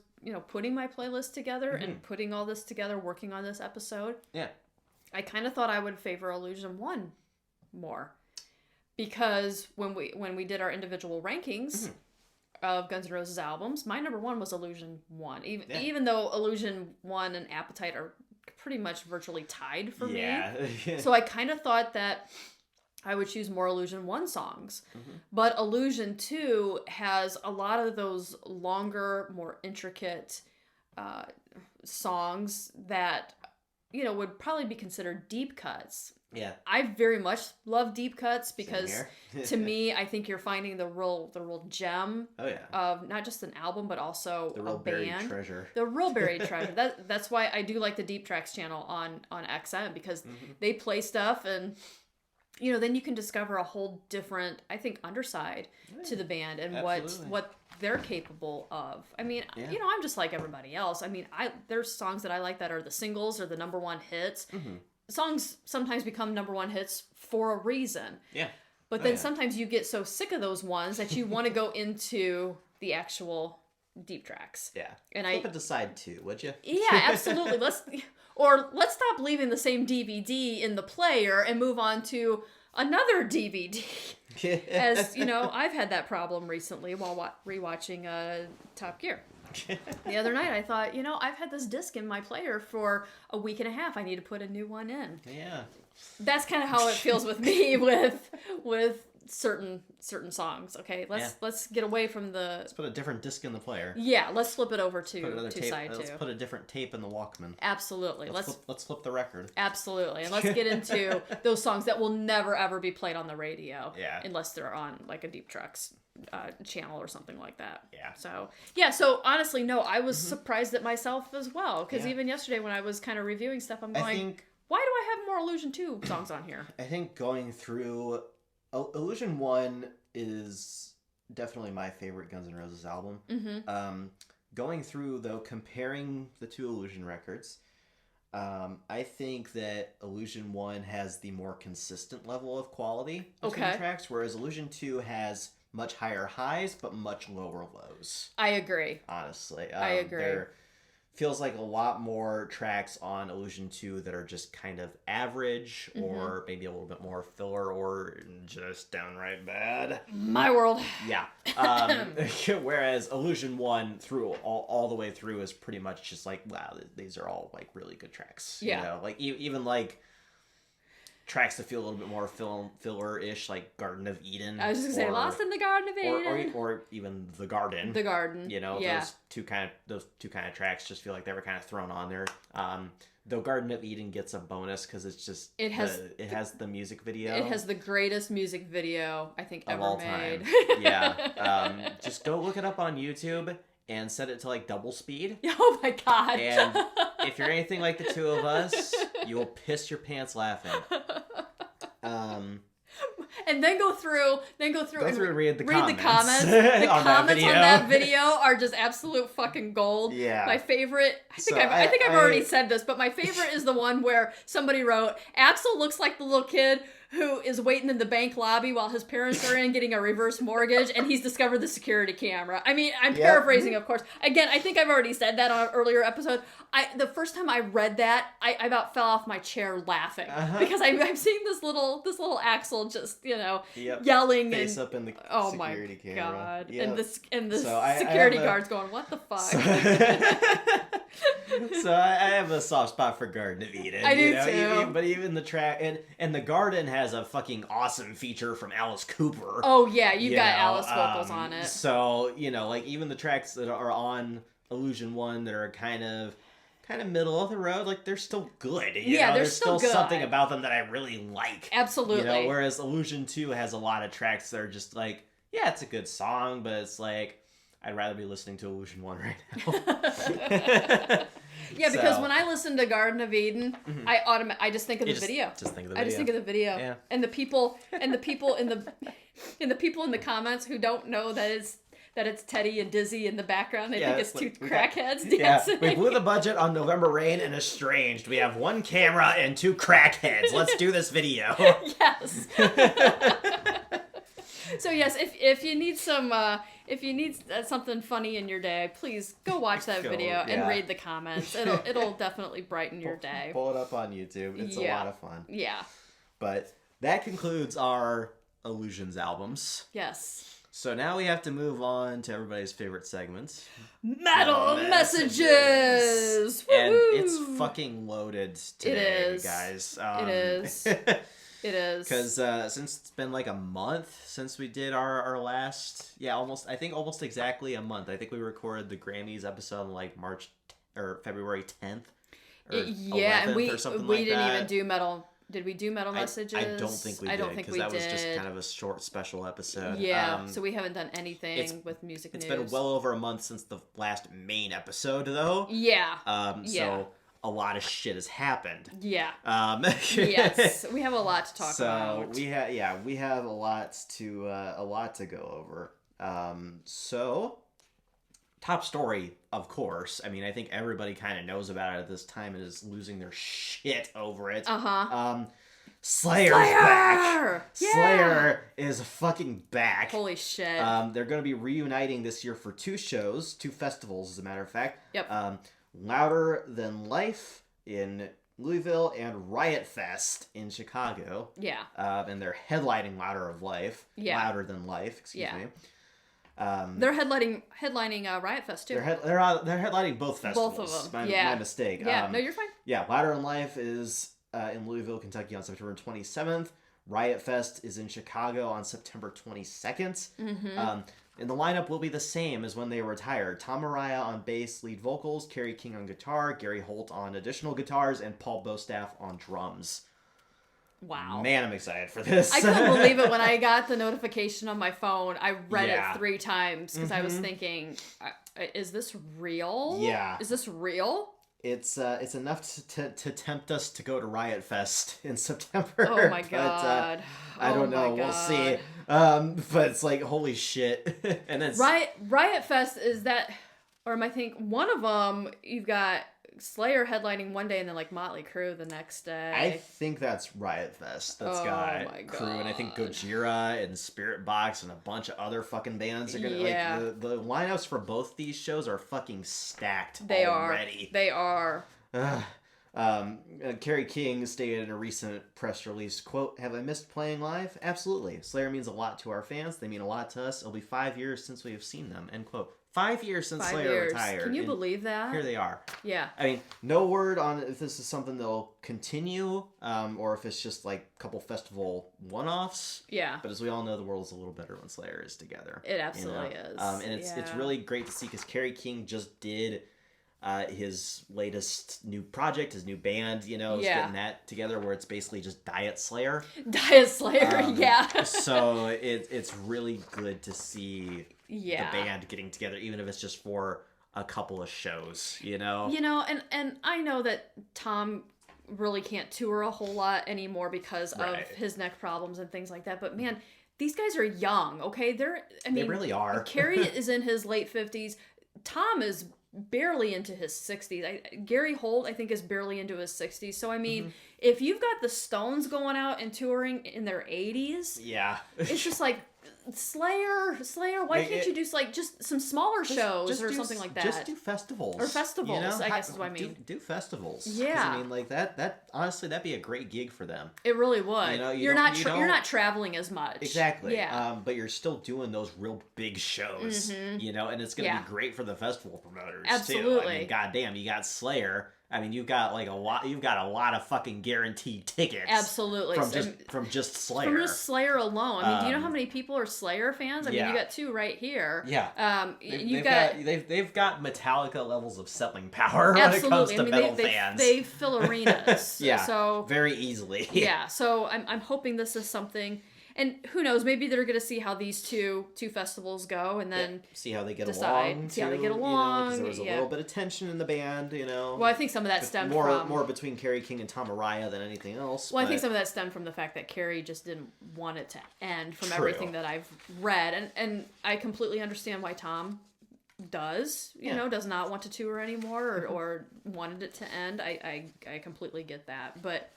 putting my playlist together and putting all this together, working on this episode. Yeah. I kind of thought I would favor Illusion 1 more. Because when we did our individual rankings of Guns N' Roses albums, my number 1 was Illusion 1. Even though Illusion 1 and Appetite are pretty much virtually tied for me. So I kind of thought that I would choose more Illusion 1 songs. But Illusion 2 has a lot of those longer, more intricate songs that, would probably be considered deep cuts. Yeah. I very much love deep cuts because to me, I think you're finding the real gem of not just an album, but also the real a band. Buried treasure. The real buried treasure. That's why I do like the Deep Tracks channel on XM because they play stuff and... then you can discover a whole different, I think, underside to the band and what they're capable of. I mean, I'm just like everybody else. I mean, there's songs that I like that are the singles or the number 1 hits. Songs sometimes become number 1 hits for a reason. Yeah. But then sometimes you get so sick of those ones that you want to go into the actual deep tracks. Yeah. And Flip it to side 2, would you? Yeah, absolutely. Let's stop leaving the same DVD in the player and move on to another DVD. As, I've had that problem recently while rewatching Top Gear. The other night I thought, I've had this disc in my player for a week and a half. I need to put a new one in. Yeah. That's kind of how it feels with me with certain songs. Okay, let's get away from the. Let's put a different disc in the player. Yeah, let's flip it over to side 2. Let's put a different tape in the Walkman. Absolutely. Let's flip the record. Absolutely, and let's get into those songs that will never ever be played on the radio. Yeah. Unless they're on like a Deep Trucks channel or something like that. Yeah. So honestly, no, I was surprised at myself as well, because even yesterday when I was kind of reviewing stuff, I'm going, why do I have more Illusion 2 songs on here? I think going through Illusion 1 is definitely my favorite Guns N' Roses album. Mm-hmm. Going through, though, comparing the 2 Illusion records, I think that Illusion 1 has the more consistent level of quality between tracks, whereas Illusion 2 has much higher highs but much lower lows. I agree. Honestly. I agree. There feels like a lot more tracks on Illusion 2 that are just kind of average or maybe a little bit more filler or just downright bad. My world. Yeah. Whereas Illusion 1 through all the way through is pretty much just like, wow, these are all like really good tracks. Yeah. Like even like tracks that feel a little bit more filler-ish, like Garden of Eden. I was just going to say, Lost in the Garden of Eden. Or even The Garden. The Garden. Those two kind of tracks just feel like they were kind of thrown on there. Though Garden of Eden gets a bonus because it's just it has the music video. It has the greatest music video I think ever of all made. Time. Yeah. Just go look it up on YouTube and set it to like double speed. Oh my god. And if you're anything like the two of us, you will piss your pants laughing. And then go through and read the comments. The comments on that video are just absolute fucking gold. Yeah. My favorite, I think I've already said this, but my favorite is the one where somebody wrote, Axel looks like the little kid who is waiting in the bank lobby while his parents are in getting a reverse mortgage, and he's discovered the security camera. I mean, I'm paraphrasing, of course. Again, I think I've already said that on an earlier episode. The first time I read that, I about fell off my chair laughing because I've seen this little Axel just yelling face and up in the security camera. God, yep. and the security guard's going, what the fuck? So I have a soft spot for Garden of Eden. I do too. But even the track and the Garden has a fucking awesome feature from Alice Cooper. Oh yeah, you've got Alice vocals on it. So like even the tracks that are on Illusion 1 that are kind of middle of the road, like they're still good. There's still good. Something about them that I really like. Absolutely. Whereas Illusion 2 has a lot of tracks that are just like, yeah, it's a good song, but it's like I'd rather be listening to Illusion 1 right now. Yeah, because when I listen to Garden of Eden, I just think of the video. Just think of the video. I just think of the video. Yeah. And the people in the comments who don't know that it's Teddy and Dizzy in the background. They think it's two crackheads dancing. Yeah, we blew the budget on November Rain and Estranged. We have one camera and 2 crackheads. Let's do this video. Yes. So yes, if you need something funny in your day, please go watch that video and read the comments. It'll definitely brighten your day. Pull it up on YouTube. It's a lot of fun. Yeah. But that concludes our Illusions albums. Yes. So now we have to move on to everybody's favorite segment. Metal Messages! And it's fucking loaded today, guys. It is. It is. Because since it's been like a month since we did our last, almost exactly a month. I think we recorded the Grammys episode on like March or February 10th. Or 11th and we didn't even do metal. Did we do Metal Messages? I don't think we did, because that was just kind of a short special episode. Yeah, so we haven't done anything with music news. It's been well over a month since the last main episode, though. Yeah. So a lot of shit has happened. Yeah. Yes, we have a lot to talk about. So we have a lot to go over. So top story, of course. I mean, I think everybody kind of knows about it at this time and is losing their shit over it. Slayer's back. Yeah! Slayer is fucking back. Holy shit. They're going to be reuniting this year for 2 festivals, as a matter of fact. Yep. Louder Than Life in Louisville and Riot Fest in Chicago. Yeah. And they're headlining Louder Than Life, excuse me. They're headlining Riot Fest too. They're headlining both festivals. Both of them. My mistake. Yeah, no, you're fine. Yeah, Louder Than Life is in Louisville, Kentucky on September 27th. Riot Fest is in Chicago on September 22nd. Mm-hmm. And the lineup will be the same as when they retired. Tom Araya on bass lead vocals, Kerry King on guitar, Gary Holt on additional guitars, and Paul Bostaff on drums. Wow. Man, I'm excited for this. I couldn't believe it when I got the notification on my phone. I read it 3 times because I was thinking, is this real? Yeah. Is this real? It's enough to tempt us to go to Riot Fest in September. Oh my god! I don't know. We'll see. But it's like, holy shit. And then Riot Fest is that, or am I think one of them? You've got Slayer headlining one day and then like Motley Crue the next day. I think that's Riot Fest. That's got Crue and I think Gojira and Spirit Box and a bunch of other fucking bands are gonna like the lineups for both these shows are fucking stacked already. They are. Kerry King stated in a recent press release, quote, "Have I missed playing live? Absolutely. Slayer means a lot to our fans. They mean a lot to us. It'll be 5 years since we have seen them," end quote. 5 years since Slayer retired. Can you believe that? Here they are. Yeah. I mean, no word on if this is something they'll continue, or if it's just like a couple festival one-offs. Yeah. But as we all know, the world is a little better when Slayer is together. It absolutely is. And it's really great to see because Kerry King just did his latest new project, his new band, is getting that together where it's basically just Diet Slayer. Diet Slayer, yeah. So it's really good to see the band getting together, even if it's just for a couple of shows, and I know that Tom really can't tour a whole lot anymore because of his neck problems and things like that, but man, these guys are young, okay? They really are. Kerry is in his late 50s. Tom is barely into his 60s. Gary Holt, I think, is barely into his 60s. So, I mean, if you've got the Stones going out and touring in their 80s, it's just like, Slayer, why can't you do like just some smaller shows or something like that? Just do festivals. Or festivals, I guess is what I mean. Do festivals. Yeah. I mean, like that honestly, that'd be a great gig for them. It really would. You're not traveling as much. Exactly. Yeah. But you're still doing those real big shows, and it's going to be great for the festival promoters Absolutely. too. I mean, goddamn, you got Slayer. I mean, you've got a lot of fucking guaranteed tickets. Absolutely. From just Slayer. From just Slayer alone. I mean, do you know how many people are Slayer fans? I mean, you got 2 right here. Yeah. They've got Metallica levels of selling power when it comes to metal fans. They fill arenas. So very easily. Yeah. So I'm hoping this is something. And who knows? Maybe they're going to see how these two festivals go, and then see how they get along. See how they get along. Because there was a little bit of tension in the band, Well, I think some of that stemmed from more between Kerry King and Tom Araya than anything else. Well, I think some of that stemmed from the fact that Kerry just didn't want it to end. From everything that I've read, and I completely understand why Tom does not want to tour anymore or wanted it to end. I completely get that, but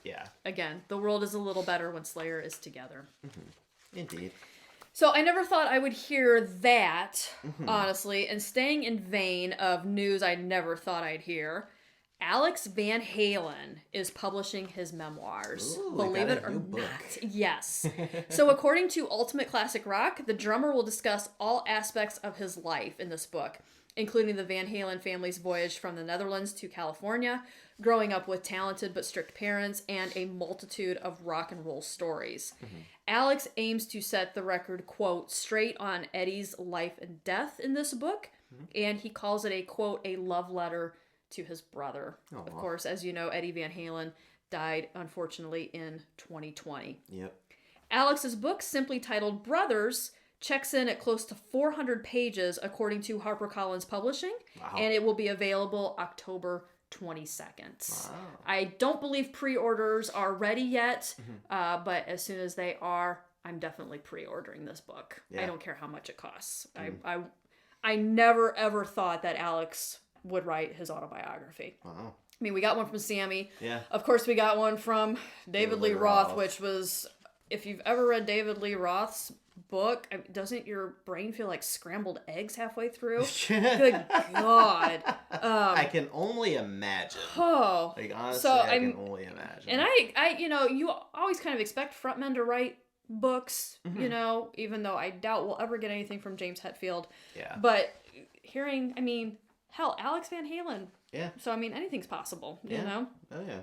again, the world is a little better when Slayer is together. Indeed. So I never thought I would hear that, honestly, and staying in vein of news I never thought I'd hear, Alex Van Halen is publishing his memoirs. Ooh, believe it or not. Yes. So according to Ultimate Classic Rock, the drummer will discuss all aspects of his life in this book, including the Van Halen family's voyage from the Netherlands to California, growing up with talented but strict parents, and a multitude of rock and roll stories. Alex aims to set the record, quote, straight on Eddie's life and death in this book, and he calls it a, quote, a love letter to his brother. Aww. Of course, as you know, Eddie Van Halen died, unfortunately, in 2020. Yep. Alex's book, simply titled Brothers, checks in at close to 400 pages, according to HarperCollins Publishing, and it will be available October 22nd. Wow. I don't believe pre-orders are ready yet, but as soon as they are, I'm definitely pre-ordering this book. I don't care how much it costs. I never, ever thought that Alex would write his autobiography. Wow. I mean, we got one from Sammy. Yeah. Of course, we got one from David Lee Roth, which was, if you've ever read David Lee Roth's book, doesn't your brain feel like scrambled eggs halfway through? Good God. I can only imagine. Oh. Like, honestly, I can only imagine. And I, you know, you always kind of expect frontmen to write books, you know, even though I doubt we'll ever get anything from James Hetfield. Yeah. But hearing, I mean, hell, Alex Van Halen. Yeah. So, I mean, anything's possible, you know? Oh, yeah.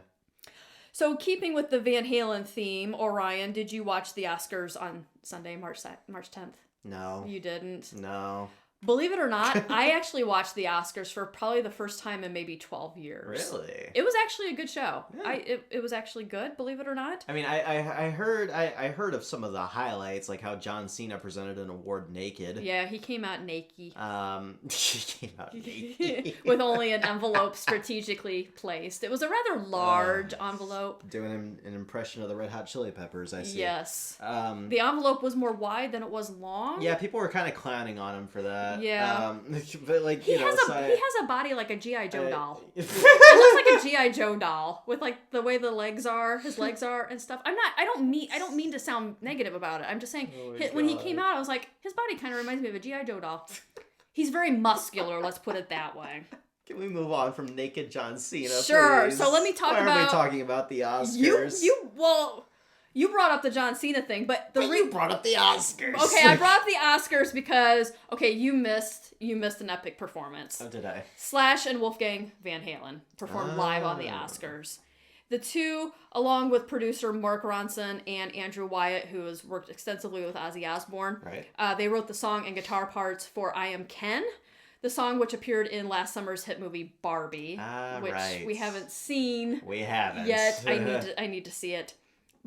So, keeping with the Van Halen theme, Orion, did you watch the Oscars on Sunday, March 10th? No. You didn't? No. Believe it or not, I actually watched the Oscars for probably the first time in maybe 12 years. Really? It was actually a good show. Yeah. It was actually good, believe it or not. I mean, I heard of some of the highlights, like how John Cena presented an award naked. Yeah, he came out naked. He came out naked. With only an envelope strategically placed. It was a rather large envelope. Doing an impression of the Red Hot Chili Peppers, I see. Yes. The envelope was more wide than it was long. Yeah, people were kind of clowning on him for that. Yeah. But like, he has a body like a G.I. Joe doll. It looks like a G.I. Joe doll with like the way the legs are, his legs are and stuff. I don't mean to sound negative about it. I'm just saying when he came out, I was like, his body kind of reminds me of a G.I. Joe doll. He's very muscular, let's put it that way. Can we move on from naked John Cena, Sure. please? So let me talk about... Why are we talking about the Oscars? You brought up the John Cena thing, but you brought up the Oscars. Okay, I brought up the Oscars because you missed an epic performance. Oh, did I? Slash and Wolfgang Van Halen performed live on the Oscars. The two, along with producer Mark Ronson and Andrew Wyatt, who has worked extensively with Ozzy Osbourne, right. They wrote the song and guitar parts for I Am Ken, the song which appeared in last summer's hit movie Barbie, which we haven't seen. We haven't yet. I need to see it.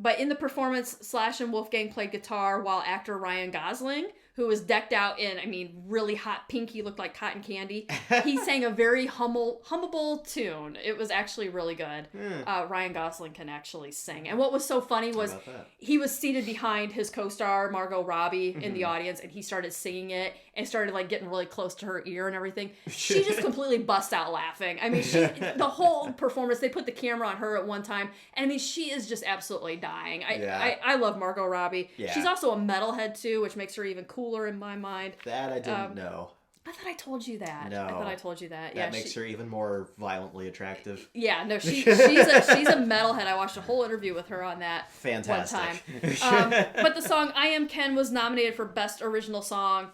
But in the performance, Slash and Wolfgang played guitar while actor Ryan Gosling, who was decked out in, really hot pink. He looked like cotton candy. He sang a very hummable tune. It was actually really good. Ryan Gosling can actually sing. And what was so funny was he was seated behind his co-star, Margot Robbie, in the audience, and he started singing it and started like getting really close to her ear and everything. She just completely bust out laughing. The whole performance, they put the camera on her at one time, and she is just absolutely dying. I love Margot Robbie. Yeah. She's also a metalhead too, which makes her even cooler in my mind. That I didn't know. I thought I told you that. No. I thought I told you that. That makes her even more violently attractive. Yeah, no, she's a metalhead. I watched a whole interview with her on that. Fantastic. One time. But the song I Am Ken was nominated for Best Original Song,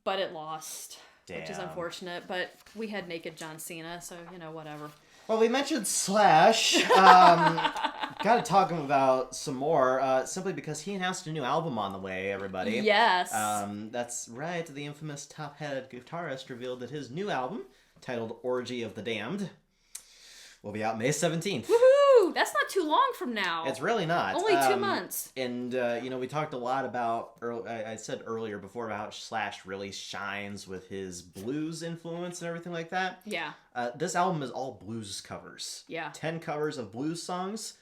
but it lost. Damn. Which is unfortunate. But we had naked John Cena, so whatever. Well, we mentioned Slash. Gotta talk about some more, simply because he announced a new album on the way, everybody. Yes. That's right. The infamous top-headed guitarist revealed that his new album, titled Orgy of the Damned, will be out May 17th. Woohoo! That's not too long from now. It's really not. Only 2 months. And, we talked a lot about, I said earlier before about how Slash really shines with his blues influence and everything like that. Yeah. This album is all blues covers. Yeah. 10 covers of blues songs.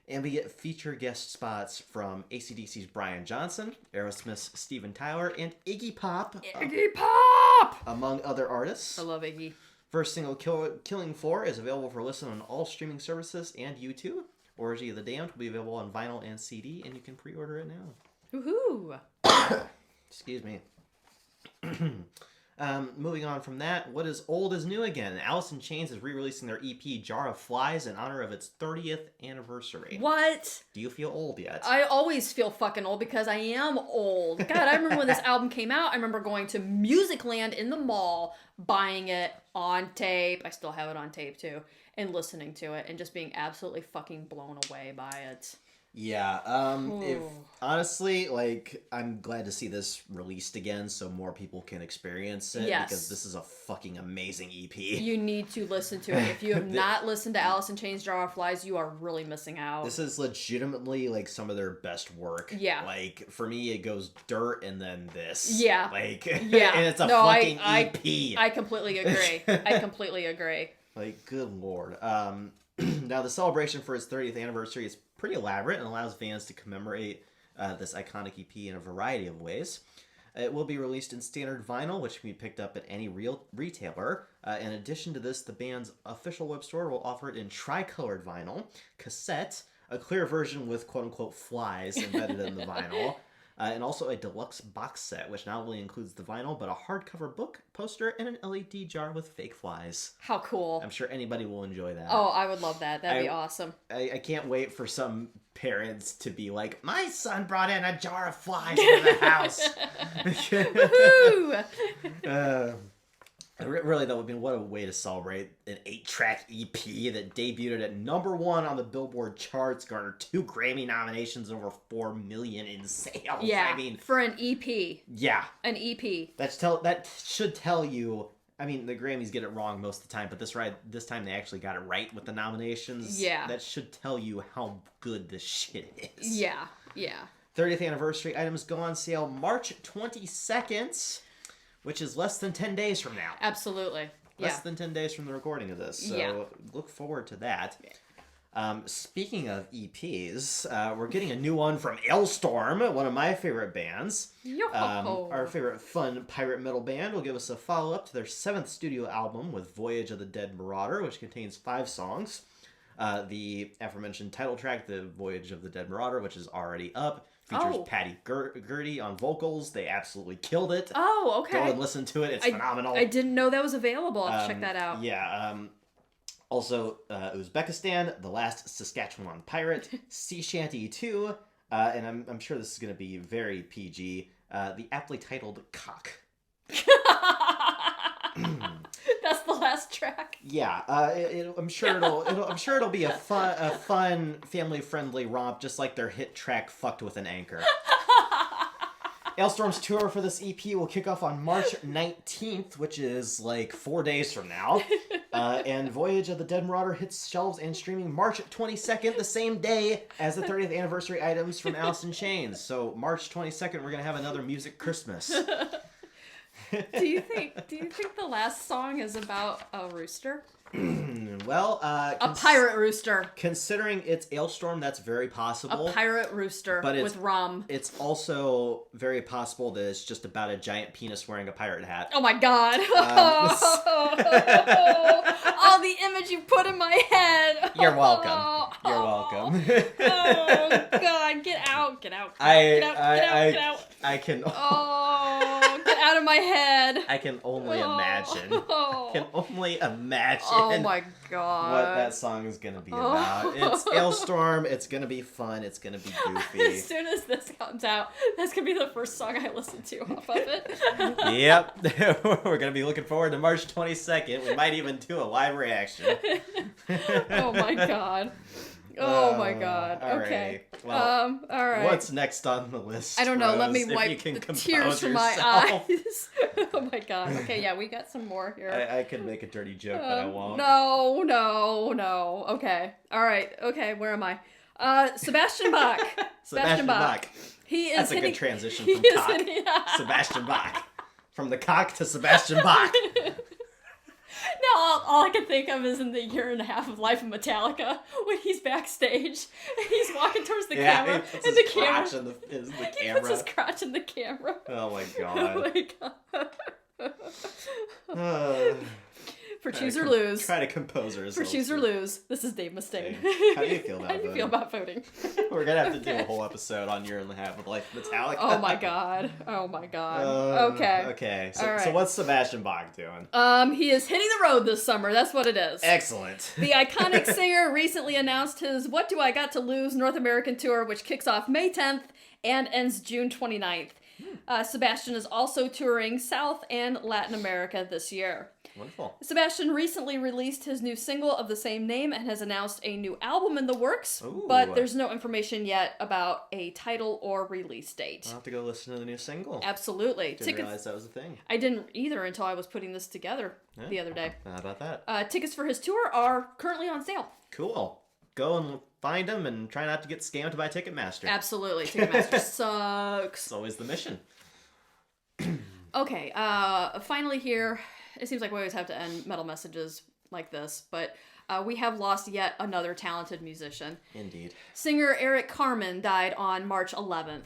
And we get feature guest spots from AC/DC's Brian Johnson, Aerosmith's Steven Tyler, and Iggy Pop. Iggy Pop! Among other artists. I love Iggy. First single, Killing Floor, is available for listen on all streaming services and YouTube. Orgy of the Damned will be available on vinyl and CD, and you can pre-order it now. Woohoo! Excuse me. Moving on from that, what is old is new again. Alice in Chains is re-releasing their EP Jar of Flies in honor of its 30th anniversary. What? Do you feel old yet? I always feel fucking old because I am old. God, I remember when this album came out, I remember going to Musicland in the mall, buying it on tape. I still have it on tape too. And listening to it and just being absolutely fucking blown away by it. Yeah, honestly, I'm glad to see this released again so more people can experience it. Yes. Because this is a fucking amazing EP. You need to listen to it. If you have not listened to Alice in Chains Jar of Flies, you are really missing out. This is legitimately, some of their best work. Yeah. For me, it goes Dirt and then this. Yeah. Yeah. And it's a fucking EP. I completely agree. I completely agree. Good lord. Now, the celebration for its 30th anniversary is pretty elaborate and allows fans to commemorate this iconic EP in a variety of ways. It will be released in standard vinyl, which can be picked up at any real retailer. In addition to this, the band's official web store will offer it in tricolored vinyl, cassette, a clear version with quote-unquote flies embedded in the vinyl, and also a deluxe box set, which not only includes the vinyl, but a hardcover book, poster, and an LED jar with fake flies. How cool. I'm sure anybody will enjoy that. Oh, I would love that. That'd be awesome. I can't wait for some parents to be like, my son brought in a jar of flies into the house. Woohoo! Really, though, I mean, what a way to celebrate an 8-track EP that debuted at number 1 on the Billboard charts, garnered 2 Grammy nominations, over 4 million in sales. Yeah, I mean, for an EP. Yeah. An EP. That should tell you, I mean, the Grammys get it wrong most of the time, but this time they actually got it right with the nominations. Yeah. That should tell you how good this shit is. Yeah, yeah. 30th anniversary items go on sale March 22nd. Which is less than 10 days from now. Absolutely. Less than 10 days from the recording of this. So look forward to that. Speaking of EPs, we're getting a new one from Ailstorm, one of my favorite bands. Our favorite fun pirate metal band will give us a follow-up to their 7th studio album with Voyage of the Dead Marauder, which contains 5 songs. The aforementioned title track, The Voyage of the Dead Marauder, which is already up, features Patty Gertie on vocals. They absolutely killed it. Oh, okay. Go and listen to it. It's phenomenal. I didn't know that was available. I'll have to check that out. Yeah. Also, Uzbekistan, The Last Saskatchewan Pirate, Sea Shanty 2, and I'm sure this is going to be very PG, the aptly titled Cock. That's the last track. Yeah, I'm sure it'll be a fun, family-friendly romp, just like their hit track "Fucked with an Anchor." Ailstorm's tour for this EP will kick off on March 19th, which is like 4 days from now. And Voyage of the Dead Marauder hits shelves and streaming March 22nd, the same day as the 30th anniversary items from Alice in Chains. So March 22nd, we're gonna have another music Christmas. Do you think the last song is about a rooster? Well, a pirate rooster. Considering it's Ailstorm, that's very possible. A pirate rooster with rum. It's also very possible that it's just about a giant penis wearing a pirate hat. Oh my god. Oh, the image you put in my head. You're welcome. You're welcome. Oh god, get out. Get out. Get out. I can... Oh, get out of my head. I can only imagine. I can only imagine. Oh my god. What that song is going to be about. It's Ailstorm. It's going to be fun. It's going to be goofy. As soon as this comes out, that's going to be the first song I listen to off of it. Yep. We're going to be looking forward to March 22nd. We might even do a live reaction. Oh my god. Oh my god. Okay. Well, all right. What's next on the list? I don't know. Rose, Let me wipe the tears from my eyes. Oh my god. Okay, yeah, we got some more here. I could make a dirty joke, but I won't. No. Okay. All right. Okay, where am I? Sebastian Bach. Sebastian Bach. That's a good transition from cock. Sebastian Bach. From the cock to Sebastian Bach. Now all I can think of is in the year and a half of life of Metallica when he's backstage and he's walking towards the camera and the camera. He puts his crotch in the camera. Oh my god. Oh my god. For Choose or Lose. Try to compose ourselves. For Choose or Lose. This is Dave Mustaine. How do you feel about voting? How do you feel about voting? We're going to have to do a whole episode on Year and a Half of Life Metallica. Oh my god. Okay. Okay. All right. So what's Sebastian Bach doing? He is hitting the road this summer. That's what it is. Excellent. The iconic singer recently announced his What Do I Got to Lose North American tour, which kicks off May 10th and ends June 29th. Sebastian is also touring South and Latin America this year. Wonderful. Sebastian recently released his new single of the same name and has announced a new album in the works, but there's no information yet about a title or release date. I'll have to go listen to the new single. Absolutely. Didn't realize that was a thing. I didn't either until I was putting this together the other day. How about that? Tickets for his tour are currently on sale. Cool. Go and find them and try not to get scammed by Ticketmaster. Absolutely. Ticketmaster sucks. It's always the mission. Okay, finally here, it seems like we always have to end metal messages like this, but we have lost yet another talented musician. Indeed. Singer Eric Carmen died on March 11th.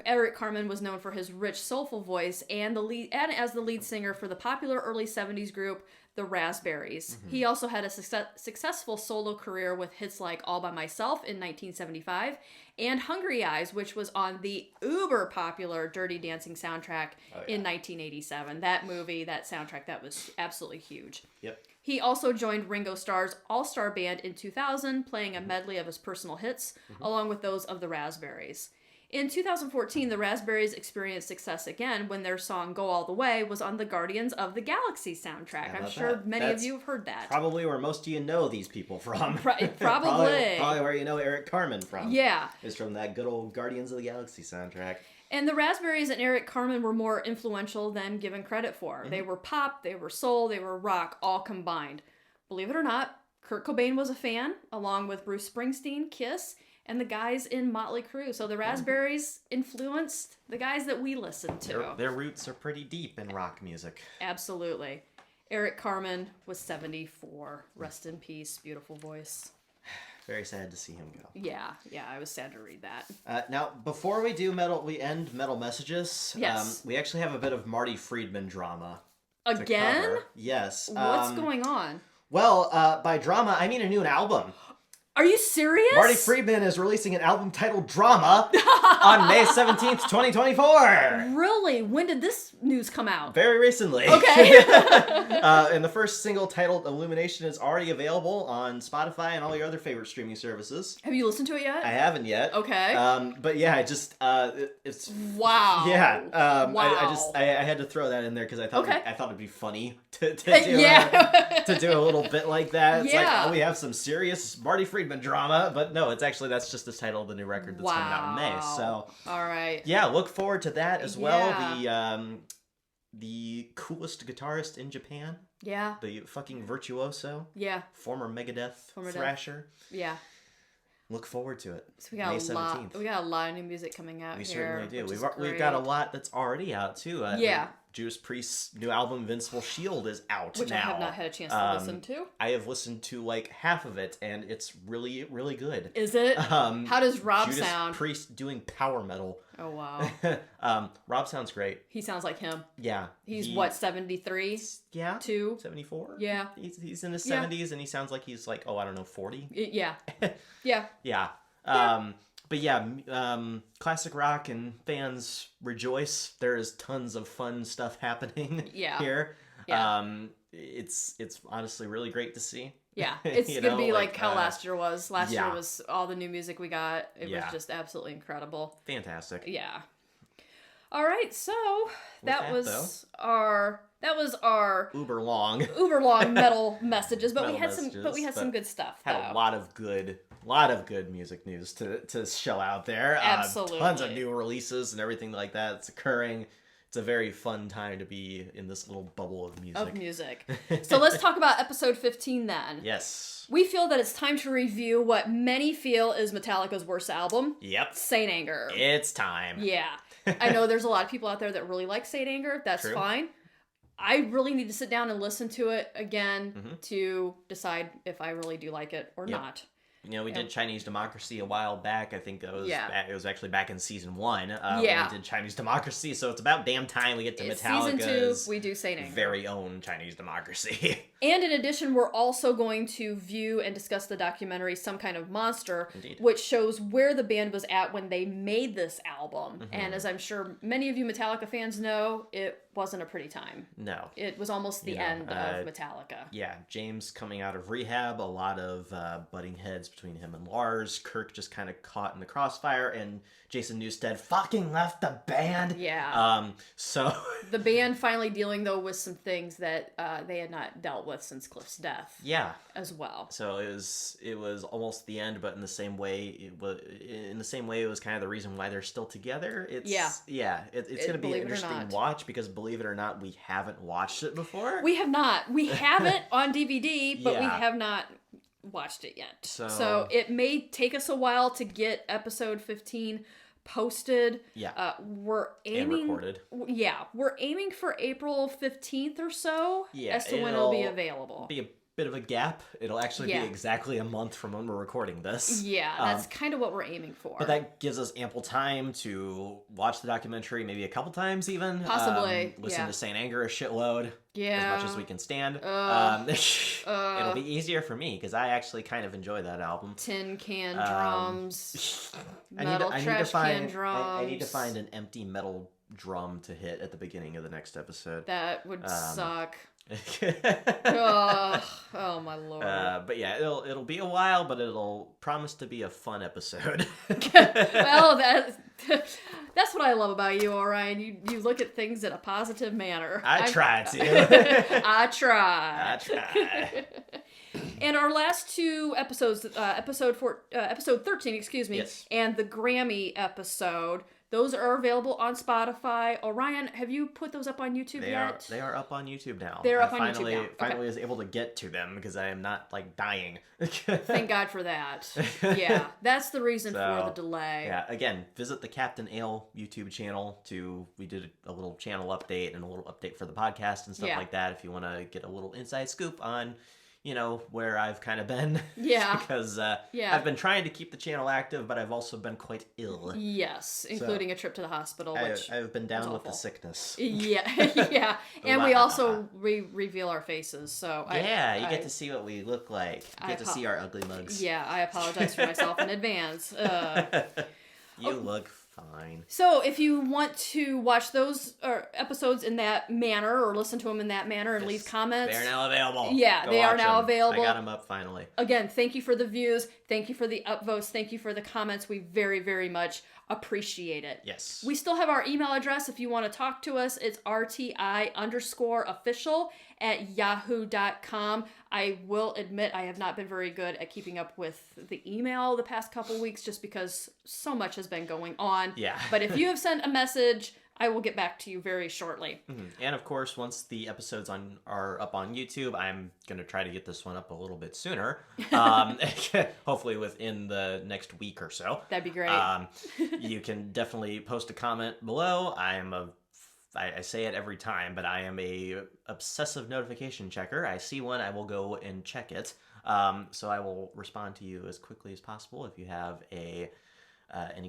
Eric Carmen was known for his rich, soulful voice and as the lead singer for the popular early 70s group, the Raspberries. He also had a successful solo career with hits like All By Myself in 1975 and Hungry Eyes, which was on the uber popular Dirty Dancing soundtrack in 1987. That movie, that soundtrack, that was absolutely huge. Yep. He also joined Ringo Starr's all-star band in 2000, playing a medley of his personal hits, along with those of the Raspberries. In 2014, the Raspberries experienced success again when their song Go All the Way was on the Guardians of the Galaxy soundtrack. I'm sure many of you have heard that. Probably where most of you know these people from. Probably. Probably where you know Eric Carmen from. Yeah. Is from that good old Guardians of the Galaxy soundtrack. And the Raspberries and Eric Carmen were more influential than given credit for. They were pop, they were soul, they were rock, all combined. Believe it or not, Kurt Cobain was a fan, along with Bruce Springsteen, Kiss, and the guys in Motley Crue. So the Raspberries influenced the guys that we listened to. Their roots are pretty deep in rock music. Absolutely. Eric Carmen was 74. Rest in peace. Beautiful voice. Very sad to see him go. Yeah, I was sad to read that. Now, before we end metal messages. Yes. We actually have a bit of Marty Friedman drama. Again? Yes. What's going on? Well, by drama, I mean a new album. Are you serious? Marty Friedman is releasing an album titled Drama on May 17th, 2024. Really? When did this news come out? Very recently. Okay. And the first single titled Illumination is already available on Spotify and all your other favorite streaming services. Have you listened to it yet? I haven't yet. Okay. But yeah, it's... Wow. Yeah. Wow. I had to throw that in there because I thought it'd be funny to do to do a little bit like that. It's like, we have some serious Marty Friedman drama, but no, that's just the title of the new record that's coming out in May. So, all right, look forward to that as well. The coolest guitarist in Japan. Yeah. The fucking virtuoso. Yeah. Former Megadeth thrasher. Yeah. Look forward to it. So we got May 17th. We got a lot of new music coming out. We here, certainly do. We've got a lot that's already out too. Yeah. Judas Priest's new album Invincible Shield is out which now. I have not had a chance to listen to. I have listened to like half of it, and it's really, really good. Is it? How does Rob Judas sound? Priest doing power metal. Oh wow. Rob sounds great. He sounds like him. Yeah. He's what, 73? Yeah. 74? Yeah. He's in his 70s, and he sounds like he's like, 40. Yeah. Yeah. Yeah. But yeah, classic rock and fans rejoice. There is tons of fun stuff happening here. Yeah. It's honestly really great to see. Yeah, it's gonna be like how last year was. Last year was all the new music we got. It was just absolutely incredible. Fantastic. Yeah. All right, so that was our uber long metal messages, but we had some good stuff. Had a lot of good music news to show out there. Absolutely. Tons of new releases and everything like that. It's occurring. It's a very fun time to be in this little bubble of music. So let's talk about episode 15 then. Yes. We feel that it's time to review what many feel is Metallica's worst album. Yep. Saint Anger. It's time. Yeah. I know there's a lot of people out there that really like Saint Anger. That's fine. I really need to sit down and listen to it again to decide if I really do like it or not. We did Chinese Democracy a while back. I think it was actually back in season 1. When we did Chinese Democracy, so it's about damn time we get to Metallica's season 2, we do Saint Anger. Very own Chinese Democracy. And in addition, we're also going to view and discuss the documentary Some Kind of Monster, Indeed. which shows where the band was at when they made this album. And as I'm sure many of you Metallica fans know, it wasn't a pretty time. No. It was almost the end of Metallica. Yeah, James coming out of rehab, a lot of butting heads between him and Lars. Kirk just kind of caught in the crossfire, and Jason Newsted fucking left the band. Yeah. So the band finally dealing though with some things that they had not dealt with since Cliff's death. Yeah. As well. So it was almost the end, but in the same way it was kind of the reason why they're still together. It's going to be an interesting watch because believe it or not, we haven't watched it before. We have not. We have it on DVD, but we have not watched it yet. So it may take us a while to get episode 15 posted. Yeah. We're aiming and recorded. Yeah, we're aiming for April 15th or so as to when it'll be available. Be bit of a gap. It'll actually be exactly a month from when we're recording this. Yeah, that's kind of what we're aiming for. But that gives us ample time to watch the documentary maybe a couple times even. Possibly, listen to St. Anger a shitload. Yeah. As much as we can stand. It'll be easier for me because I actually kind of enjoy that album. Tin can drums. Metal trash can drums. I need to find an empty metal drum to hit at the beginning of the next episode. That would suck. Oh my lord. But yeah, it'll be a while, but it'll promise to be a fun episode. Well, that's what I love about you, Orion. You look at things in a positive manner. I try to. I try. I try. And our last two episodes, episode 13, excuse me, yes. and the Grammy episode, those are available on Spotify. Orion, have you put those up on YouTube yet? They are up on YouTube now. They're up on YouTube now. Finally was able to get to them because I am not dying. Thank God for that. Yeah, that's the reason for the delay. Yeah, again, visit the Captain Ale YouTube channel we did a little channel update and a little update for the podcast and stuff like that if you want to get a little inside scoop on where I've kind of been. Yeah. Because I've been trying to keep the channel active, but I've also been quite ill. Yes, including a trip to the hospital, which I've been down with the sickness. Yeah, yeah. And we also reveal our faces, so you get to see what we look like. You get to see our ugly mugs. Yeah, I apologize for myself in advance. You look fine. So if you want to watch those episodes in that manner or listen to them in that manner and leave comments. They're now available. Yeah, they are now available. I got them up finally. Again, thank you for the views. Thank you for the upvotes. Thank you for the comments. We very, very much appreciate it. Yes. We still have our email address if you want to talk to us. It's rti_official@yahoo.com. I will admit I have not been very good at keeping up with the email the past couple weeks just because so much has been going on. Yeah. But if you have sent a message, I will get back to you very shortly. Mm-hmm. And of course, once the episodes are up on YouTube, I'm going to try to get this one up a little bit sooner. Hopefully within the next week or so. That'd be great. You can definitely post a comment below. I say it every time, but I am a obsessive notification checker. I see one, I will go and check it. So I will respond to you as quickly as possible if you have any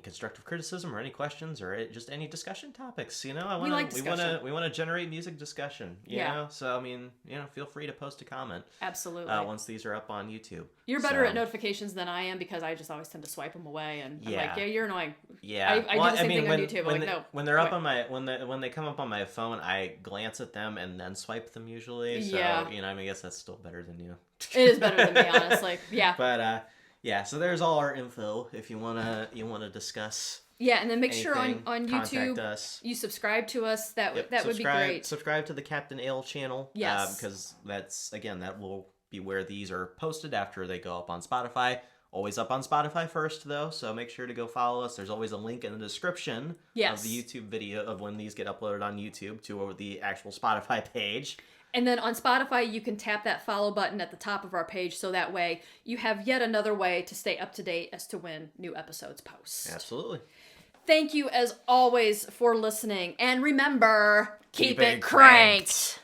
constructive criticism or any questions or just any discussion topics. We want to generate music discussion. You know, so I mean, feel free to post a comment. Absolutely. Once these are up on YouTube. You're better at notifications than I am because I just always tend to swipe them away, and I'm like, you're annoying. Yeah, I do the same thing on YouTube. I'm like, no. When they're up on my when they come up on my phone, I glance at them and then swipe them usually. So I guess that's still better than you. It is better than me, honestly. Yeah. But yeah, so there's all our info if you wanna discuss. Yeah, and then make sure on YouTube us. You subscribe to us. That would be great. Subscribe to the Captain Ale channel. Yes, because that will be where these are posted after they go up on Spotify. Always up on Spotify first though, so make sure to go follow us. There's always a link in the description of the YouTube video of when these get uploaded on YouTube to the actual Spotify page. And then on Spotify, you can tap that follow button at the top of our page so that way you have yet another way to stay up to date as to when new episodes post. Absolutely. Thank you, as always, for listening. And remember, keep it cranked.